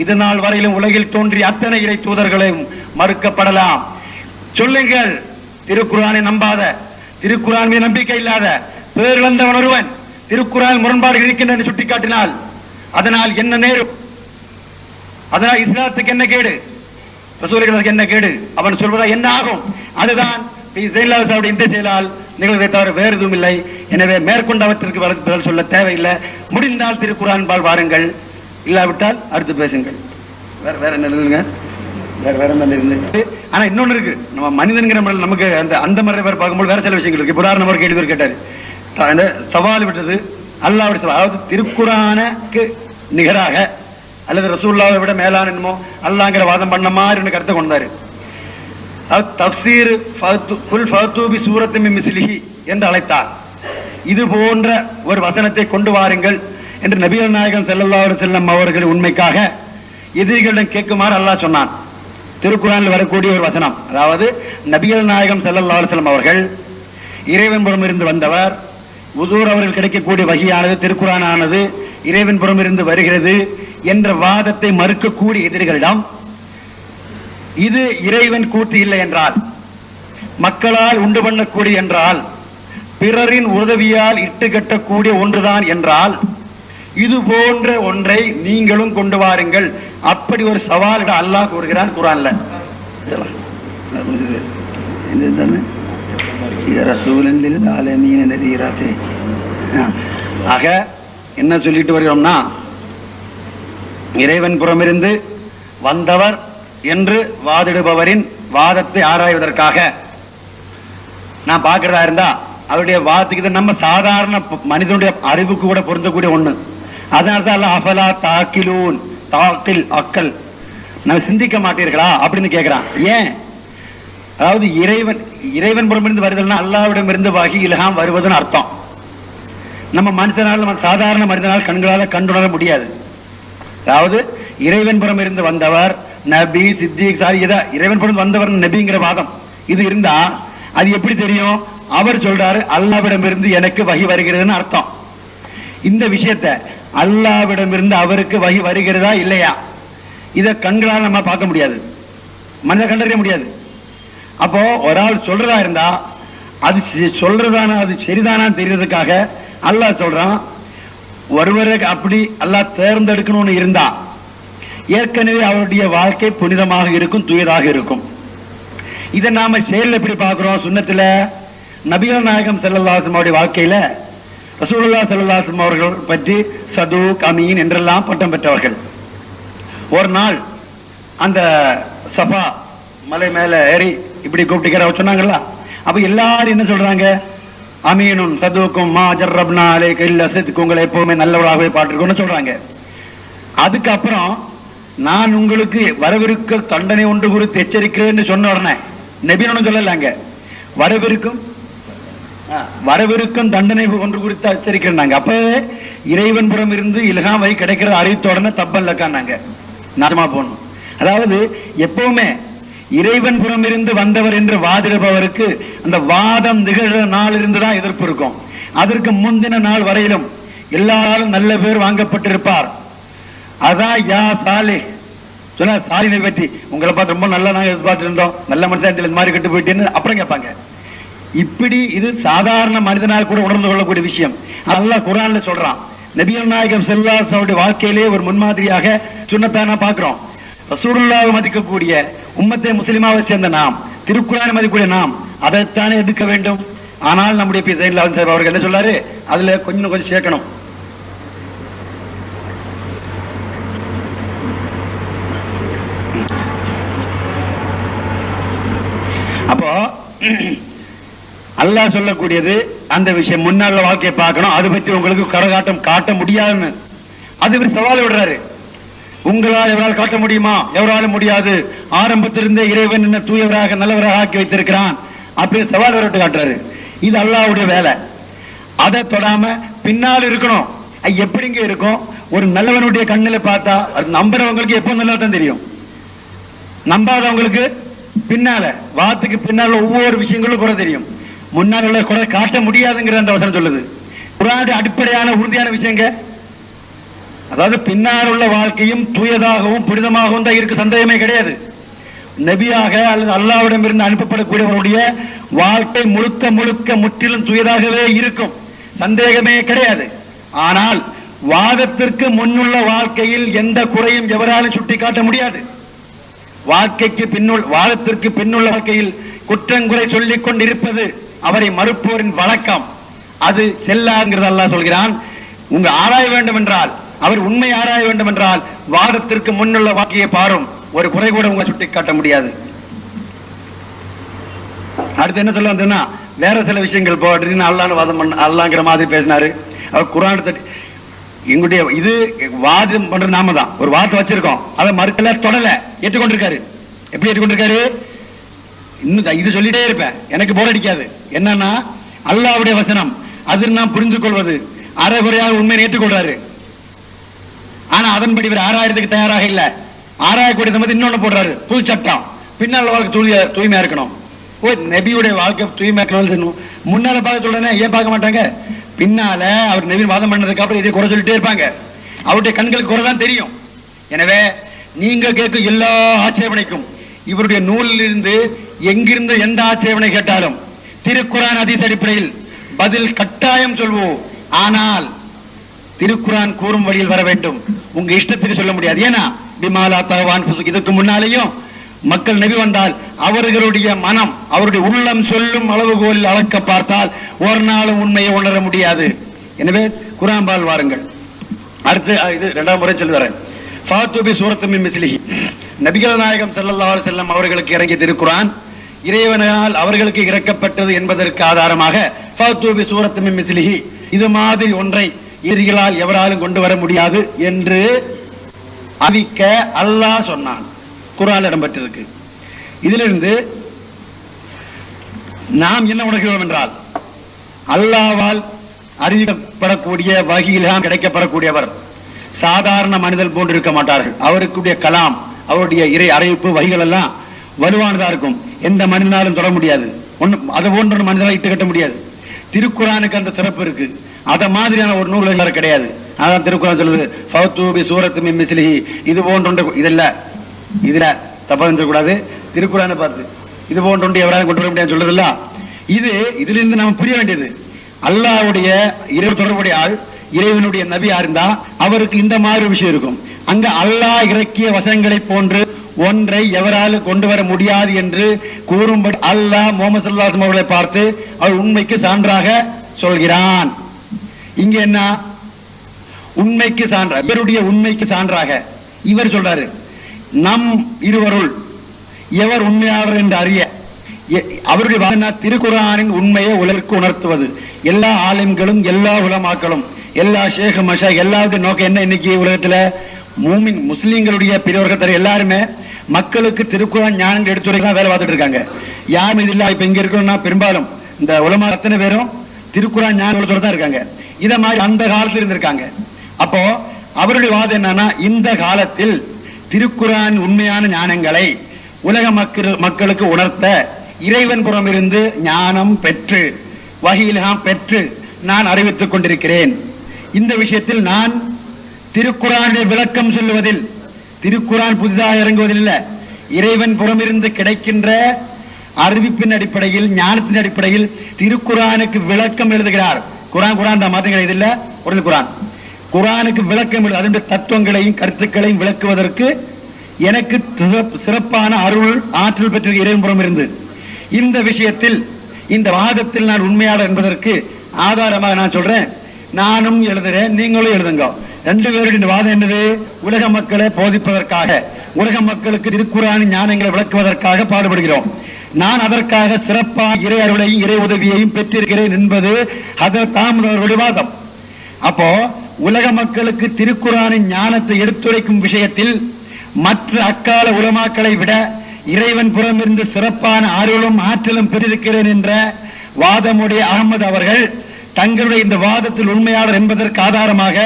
இது நாள் வரையிலும் உலகில் தோன்றிய அத்தனை இறை தூதர்களையும் மறுக்கப்படலாம். சொல்லுங்கள், திருக்குர்ஆனை நம்பாத, திருக்குர்ஆன் மீது நம்பிக்கை இல்லாத பேரிழந்தவன் ஒருவன் திருக்குர்ஆன் முரண்பாடுகள் இருக்கின்றன என்று சுட்டிக்காட்டினால் அதனால் என்ன நேரும்? அதனால் இஸ்லாத்துக்கு என்ன கேடு? ரசூலுக்கு என்ன கேடு? அவன் சொல்வதா என்ன ஆகும்? அதுதான் இந்த செயலால் நிகழ்வை தவிர வேறு எதுவும் இல்லை. எனவே மேற்கொண்டவற்றிற்கு பதில் சொல்ல தேவையில்லை. முடிந்தால் திருக்குர்ஆன் பால் வாருங்கள், இல்லாவிட்டால் அடுத்து பேசுங்கள். வேற என்ன இருக்குங்க? வேற என்ன இருக்கு? ஆனா இன்னொன்னு இருக்கு, நம்ம மனிதன்கிற நமக்கு அந்த மாதிரி பார்க்கும்போது வேற சில விஷயங்கள் இருக்கு. உதாரணம் ஒரு கேள்வி கேட்டாரு, சவால் விட்டது அல்லாஹ்வுடைய சவால். அதாவது திருக்குர்ஆனுக்கு நிகராக அல்லது ரசூலுல்லாஹை விட மேலான என்னமோ அல்லாஹ்ங்கிற வாதம் பண்ண மாதிரி கருத்தை கொண்டாரு. தஃப்சீர் குல் ஃபஅது பி சூரத்தின் மின் மிஸ்லிஹி என்று அழைத்தார். இது போன்ற ஒரு வசனத்தை கொண்டு வாருங்கள் என்று நபிகள் நாயகம் ஸல்லல்லாஹு அலைஹி வஸல்லம் அவர்கள் உண்மைக்காக எதிரிகளிடம் கேட்குமாறு அல்லாஹ் சொன்னான். திருக்குர்ஆனில் வரக்கூடிய ஒரு வசனம், அதாவது நபிகள் நாயகம் ஸல்லல்லாஹு அலைஹி வஸல்லம் அவர்கள் இறைவன் புறம் இருந்து வந்தவர், உசூர் அவர்கள் கிடைக்கக்கூடிய வஹியானது திருக்குர்ஆன் ஆனது இறைவன் புறம் இருந்து வருகிறது என்ற வாதத்தை மறுக்கக்கூடிய எதிரிகளிடம் இது இறைவன் கூட்டு இல்லை என்றால், மக்களால் உண்டு பண்ணக்கூடிய என்றால், பிறரின் உதவியால் இட்டு கட்டக்கூடிய ஒன்றுதான் என்றால், இது போன்ற ஒன்றை நீங்களும் கொண்டு வாருங்கள். அப்படி ஒரு சவாலிட அல்லாஹ் கூறுகிறான் குர்ஆன்ல. ஆக என்ன சொல்லிட்டு வருகிறோம்னா, இறைவன் புறமிருந்து வந்தவர் என்று வாதிடுபவரின் வாதத்தை ஆராய்வதற்காக நான் பார்க்கிறதா இருந்தா அவருடைய வாதத்துக்கு இது நம்ம சாதாரண மனிதனுடைய அறிவுக்கு கூட பொருந்தக்கூடிய ஒண்ணு. அதனால்தான் அல்ல அஃபலா தாக்கிலூன், தாக்கில் அக்கல், நம்ம சிந்திக்க மாட்டீர்களா அப்படின்னு கேட்கிறான். ஏன்? அதாவது இறைவன் புறமிருந்து வருதல்னா அல்லாஹ்விடம் இருந்து வகி இல்ஹாம் வருவதுன்னு அர்த்தம். நம்ம மனுஷனால், நம்ம சாதாரண மனிதனால் கண்களால கண்டுணர முடியாது. அதாவது இறைவன் புறம் இருந்து வந்தவர் நபி, சித்திக், இறைவன் புறம் வந்தவர் நபிங்கிற வாதம் இது இருந்தா அது எப்படி தெரியும்? அவர் சொல்றாரு அல்லாஹ்விடம் இருந்து எனக்கு வகி வருகிறதுன்னு அர்த்தம். இந்த விஷயத்த அல்லாஹ்விடம் இருந்து அவருக்கு வகி வருகிறதா இல்லையா, இத கண்களால் நம்ம பார்க்க முடியாது, மனித கண்டறிய முடியாது. அப்போ ஒரு ஆள் சொல்றதா இருந்தா அது சொல்றதானா, அது சரிதானா தெரியறதுக்காக அல்லாஹ் சொல்றான். ஒருவரை அப்படி அல்லாஹ் தேர்ந்தெடுக்கணும்னு இருந்தா ஏற்கனவே அவருடைய வாழ்க்கை புனிதமாக இருக்கும், தூயதாக இருக்கும். இதை நாம செயல் எப்படி பார்க்கிறோம்? சுன்னத்துல நபிகள் நாயகம் ஸல்லல்லாஹு அலைஹி வஸல்லம் வாழ்க்கையில ரசூலுல்லாஹ் ஸல்லல்லாஹு அலைஹி வஸல்லம் அவர்கள் பற்றி சதூக், அமீன் என்றெல்லாம் பட்டம் பெற்றவர்கள். ஒரு நாள் அந்த சஃபா மலை மேல ஏறி இப்படி கூப்பிட்டு சொன்னாங்கல்ல, அப்ப எல்லாரும் என்ன சொல்றாங்க? அமீனுன் சதூக்கும் மா ஜர்ரப்னா அலைக இல்ல சித்கு, உங்களை எப்பவுமே நல்லவராகவே பாட்டிருக்கோம்னு சொல்றாங்க. அதுக்கப்புறம் நான் உங்களுக்கு வரவிருக்க தண்டனை ஒன்று குறித்து எச்சரிக்கிறேன்னு சொன்ன உடனே நபின்னு சொல்லலாங்க, வரவிருக்கும் தண்டனை ஒன்று குறித்து எச்சரிக்கிறாங்க. அப்ப இறைவன் புறம் இருந்து இல்ஹாம் வை கிடைக்கிற அறிவித்த உடனே தப்பல் லக்கானாங்க, நாசமா போகணும். அதாவது எப்பவுமே இறைவன் புறம் இருந்து வந்தவர் என்று வாதிடுபவருக்கு அந்த வாதம் நிகழ்ற நாள் இருந்துதான் எதிர்ப்பு இருக்கும். அதற்கு முந்தின நாள் வரையிலும் எல்லாரும் நல்ல பேர் வாங்கப்பட்டிருப்பார். அதான் யா சாலே சொன்ன சாலினை பற்றி உங்களை பார்த்து ரொம்ப நல்லா நாங்க எதிர்பார்த்து இருந்தோம், நல்ல மனுஷன் இந்த மாதிரி கட்டு போயிட்டேன்னு அப்புறம் கேட்பாங்க. இப்படி இது சாதாரண மனிதனால் கூட உணர்ந்து கொள்ளக்கூடிய விஷயம். அல்லாஹ் குர்ஆன்ல சொல்றான். நபிகள் நாயகம் ஸல்லல்லாஹு அலைஹி வஸல்லம் வாழ்க்கையிலே ஒரு முன்மாதிரியாக சுன்னத்தான பார்க்கிறோம். ரசூலுல்லாஹ் மதிக்கக்கூடிய உம்மத்தே முஸ்லிமாவை சேர்ந்த நாம், திருக்குர்ஆனை மதிக்கக்கூடிய நாம் அதைத்தானே எடுக்க வேண்டும். ஆனால் நம்முடைய பி ஸைனுல் சார் அவர்கள் என்ன சொல்லாரு, அதுல கொஞ்சம் சேர்க்கணும். அப்போ அல்லாஹ் சொல்லக்கூடியது அந்த விஷயம், முன்னாள் வாழ்க்கையை பார்க்கணும், அது பற்றி உங்களுக்கு கரகாட்டம் காட்ட முடியாதுன்னு அது இவர் சவால் விடுறாரு. உங்களால் எவரால் காட்ட முடியுமா? எவராலும் முடியாது. ஆரம்பத்திலிருந்தே இறைவன் என்ன தூயவராக நல்லவராக ஆக்கி வைத்திருக்கிறான் அப்படின்னு சவால் விட்டு காட்டுறாரு. இது அல்லாஹ்வுடைய வேலை. அதை தொடாம பின்னால் இருக்கணும். எப்படிங்க இருக்கும்? ஒரு நல்லவனுடைய கண்ணில பார்த்தா அது நம்புறவங்களுக்கு எப்போ நல்லா தான் தெரியும், நம்பாதவங்களுக்கு பின்னால வாத்துக்கு பின்னால ஒவ்வொரு விஷயங்களும் கூட தெரியும். முன்னால் உள்ள குறை காட்ட முடியாதுங்கிற அந்த வசனம் சொல்லுது. குர்ஆனுடைய அடிப்படையான உறுதியான விஷயங்க. அதாவது பின்னால் உள்ள வாழ்க்கையும் தூயதாகவும் புனிதமாகவும் தான் இருக்கு, சந்தேகமே கிடையாது. நபியாக அல்லது அல்லாஹ்விடம் இருந்து அனுப்பப்படக்கூடியவருடைய வாழ்க்கை முழுக்க முழுக்க முற்றிலும் தூயதாகவே இருக்கும், சந்தேகமே கிடையாது. ஆனால் வாதத்திற்கு முன்னுள்ள வாழ்க்கையில் எந்த குறையும் எவராலும் சுட்டிக்காட்ட முடியாது. வாழ்க்கைக்கு பின்னுள் வாதத்திற்கு பின்னுள்ள வாழ்க்கையில் குற்றங்குறை சொல்லிக் கொண்டிருப்பது அவரை மறுப்போரின் வழக்கம். அது செல்லாங்கிறது அல்லாஹ் சொல்கிறான். உங்க ஆராய வேண்டும் என்றால், அவர் உண்மை ஆராய வேண்டும் என்றால் வாதத்திற்கு முன்னுள்ள வாழ்க்கையை பாரும், ஒரு குறை கூட உங்க சுட்டி காட்ட முடியாது. அடுத்து என்ன சொல்ல வந்ததுன்னா வேற சில விஷயங்கள் போட்டு அல்லாஹ்னு வாதம் பண்ண அல்லாங்கிற மாதிரி பேசினாரு. அவர் குர்ஆன் எங்களுடைய இது வாதம் பண்ற நாம தான் ஒரு வார்த்தை வச்சிருக்கோம், அதை மறுக்கல தொடல ஏற்றுக்கொண்டிருக்காரு. எப்படி ஏற்றுக்கொண்டிருக்காரு? இன்னும் இது சொல்லிட்டே இருப்பேன், எனக்கு போர் அடிக்காது. என்னன்னா அல்லாஹ்வுடைய வசனம், அதில் நாம் புரிந்து கொள்வது அரைகுறையாக உண்மையை ஏற்றுக்கொள்றாரு. ஆனா அதன்படி இவர் ஆராயறதுக்கு தயாராக இல்ல. ஆராயக்கூடிய சமயத்தில் இன்னொன்னு போடுறாரு, புது சட்டம், பின்னால் வாழ்க்கை தூய்மையா இருக்கணும். நபியுடைய வாழ்க்கை தூய்மையா இருக்கணும். முன்னால பார்க்க சொல்றேன், ஏன் பார்க்க மாட்டாங்க? பின்னால அவர் நபி வாதம் பண்ணதுக்கு அப்புறம் இதை குறை சொல்லிட்டே இருப்பாங்க. அவருடைய கண்களுக்கு குறை தான் தெரியும். எனவே நீங்க கேட்கும் எல்லா ஆட்சேபனைக்கும் இவருடைய நூலில் இருந்து எங்கிருந்து எந்த ஆட்சேபனை கேட்டாலும் திருக்குர்ஆன் ஹதீஸ் அடிப்படையில் பதில் கட்டாயம் சொல்வோம். ஆனால் திருக்குர்ஆன் கூறும் வழியில் வர வேண்டும், உங்க இஷ்டத்துக்கு சொல்ல முடியாது. ஏன்னா பிமாலா தகவான் இதுக்கு முன்னாலேயும் மக்கள் நபி வந்தால் அவர்களுடைய மனம், அவருடைய உள்ளம் சொல்லும் அளவுகோலில் அளக்க பார்த்தால் ஒரு நாளும் உண்மையை உணர முடியாது. எனவே குர்ஆன் பால் வாருங்கள். அடுத்து இது இரண்டாம் முறை சொல்லி வரேன். ஃபாத்துபி சூரத்து மின் மிஸ்லிஹி, நபிகள் நாயகம் ஸல்லல்லாஹு அலைஹி வஸல்லம் அவர்களுக்கு இறங்கிய திருக்குர்ஆன் இறைவனால் அவர்களுக்கு இறக்கப்பட்டது என்பதற்கு ஆதாரமாக ஃபாத்துபி சூரத்து மின் மிஸ்லிஹி, இது மாதிரி ஒன்றை எதிரிகளால் எவராலும் கொண்டு வர முடியாது என்று அறிவிக்க அல்லாஹ் சொன்னான். குர்ஆனில் இடம்பெற்றிருக்கு. இதிலிருந்து நாம் என்ன உணர்கிறோம் என்றால், அல்லாஹ்வால் அறிவிக்கப்படக்கூடிய வகையில் கிடைக்கப்படக்கூடியவர் சாதாரண மனிதர் போன்று இருக்க மாட்டார்கள். அவருக்குடைய கலாம், அவருடைய இறை அறிவிப்பு வகைகள் எல்லாம் வலுவானதா இருக்கும். எந்த மனிதனாலும் தொட முடியாது. அது போன்ற மனிதனால இட்டு கட்ட முடியாது. திருக்குர்ஆனுக்கு அந்த சிறப்பு இருக்கு. அத மாதிரியான ஒரு நூல் கிடையாது. அதான் திருக்குர்ஆன் சொல்லுது, ஃபௌதூபி சூரத்து மின் மிஸ்லிஹி, இது போன்ற இதுல தப்பா கூடாது. திருக்குர்ஆனை பார்த்து இது போன்ற எவராலும் கொண்டு வர முடியாது சொல்றதில்ல. இதிலிருந்து நாம் புரிய வேண்டியது, அல்லாஹ்வுடைய இறை தொடர்புடைய ஆள், இறைவனுடைய நபி இருந்தா அவருக்கு இந்த மாதிரி விஷயம் இருக்கும். அங்க அல்லாஹ் இறக்கிய வசனங்களை போன்று ஒன்றை எவராலும் கொண்டு வர முடியாது என்று கூறும்படி அல்லாஹ் முஹம்மது ஸல்லல்லாஹு அலைஹி வஸல்லம் அவர்களை பார்த்து அவர் உண்மைக்கு சான்றாக சொல்கிறான். இங்க என்ன உண்மைக்கு சான்றாக, இவருடைய உண்மைக்கு சான்றாக இவர் சொல்றாரு, நம் இருவருள் எவர் உண்மையாளர் என்று அறிய அவருடைய திருக்குர்ஆனின் உண்மையை உலகிற்கு உணர்த்துவது. எல்லா ஆலிம்களும், எல்லா உலமாக்களும், எல்லா ஷேக் மஷா எல்லாருடைய நோக்கம் என்ன? இன்னைக்கு உலகத்துல மூமின் முஸ்லீம்களுடைய பெரியவர்கள் எல்லாருமே மக்களுக்கு திருக்குர்ஆன் ஞானங்கள் எடுத்துரைக்க வேலை பார்த்துட்டு இருக்காங்க. யாரும் இது இல்ல. இப்ப இங்க இருக்கணும்னா பெரும்பாலும் இந்த உலமா அத்தனை பேரும் திருக்குர்ஆன் ஞானத்தோட தான் இருக்காங்க. இத மாதிரி அந்த காலத்தில் இருந்திருக்காங்க. அப்போ அவருடைய வாதம் என்னன்னா, இந்த காலத்தில் திருக்குர்ஆன் உண்மையான ஞானங்களை உலக மக்களுக்கு உணர்த்த இறைவன் புறம் இருந்து ஞானம் பெற்று வஹீலாம் பெற்று நான் அறிவித்துக் கொண்டிருக்கிறேன். இந்த விஷயத்தில் நான் திருக்குர்ஆனுடைய விளக்கம் சொல்லுவதில், திருக்குர்ஆன் புதிதாக இறங்குவதில் இல்ல, இறைவன் புறமிருந்து கிடைக்கின்ற அறிவிப்பின் அடிப்படையில், ஞானத்தின் அடிப்படையில் திருக்குர்ஆனுக்கு விளக்கம் எழுதுகிறார். குர்ஆன் தான் மாத்தங்கள் இது இல்ல, ஒரு குர்ஆனுக்கு விளக்கம் எழுது, அதனுடைய தத்துவங்களையும் கருத்துக்களையும் விளக்குவதற்கு எனக்கு சிறப்பான அருள் ஆற்றல் பெற்ற இறைவன் புறம் இருந்து இந்த விஷயத்தில், இந்த வாதத்தில் நான் உண்மையாளர் என்பதற்கு ஆதாரமாக நான் சொல்றேன். நானும் எழுதுறேன், நீங்களும் எழுதுங்க. ரெண்டு பேருடைய வாதம் என்னது? உலக மக்களை போதிப்பதற்காக, உலக மக்களுக்கு திருக்குர்ஆனின் ஞானங்களை விளக்குவதற்காக பாடுபடுகிறோம். நான் அதற்காக சிறப்பான இறை அருளையும் இறை உதவியையும் பெற்றிருக்கிறேன் என்பது ஹதரத் அஹ்மத் அவர்களுடைய வாதம். அப்போ உலக மக்களுக்கு திருக்குர்ஆனின் ஞானத்தை எடுத்துரைக்கும் விஷயத்தில் மற்ற அக்கால உலமாக்களை விட இறைவன் புறமிருந்து சிறப்பான அருளும் ஆற்றலும் பெற்றிருக்கிறேன் என்ற வாதமுடைய அகமது அவர்கள் தங்களுடைய இந்த வாதத்தில் உண்மையாளர் என்பதற்கு ஆதாரமாக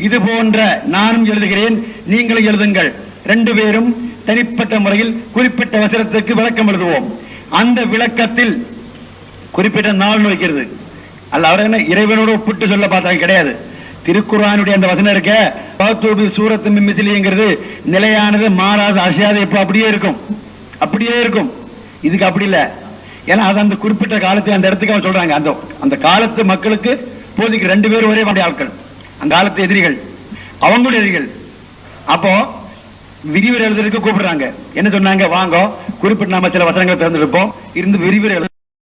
இது போன்ற நானும் எழுதுகிறேன், நீங்களும் எழுதுங்கள், ரெண்டு பேரும் தனிப்பட்ட முறையில் குறிப்பிட்ட வசனத்துக்கு விளக்கம் எழுதுவோம். அந்த விளக்கத்தில் குறிப்பிட்ட நாள் வைக்கிறது அல்ல, அவர் என்ன இறைவனோடு ஒப்பிட்டு சொல்ல பார்த்தாங்க கிடையாது. திருக்குர்ஆனுடைய அந்த வசனம் இருக்க ஃபாத்துபி சூரத்து மின் மிஸ்லிஹிங்கிறது நிலையானது, மாறாது, அசையாது, எப்போ அப்படியே இருக்கும், அப்படியே இருக்கும். இதுக்கு அப்படி இல்ல. ஏன்னா அது அந்த குறிப்பிட்ட காலத்தை அந்த இடத்துக்கு அவர் சொல்றாங்க. அந்த காலத்து மக்களுக்கு போதிக்கு ரெண்டு பேரும் ஒரே மாதிரி ஆட்கள், அந்த காலத்து எதிரிகள், அவங்களுடைய எதிரிகள். அப்போ விரிவுரை எழுதுறதுக்கு கூப்பிடுறாங்க. என்ன சொன்னாங்க? வாங்க, குறிப்பிட்ட நாம சில வசனங்களை திறந்திருப்போம், இருந்து விரிவுரை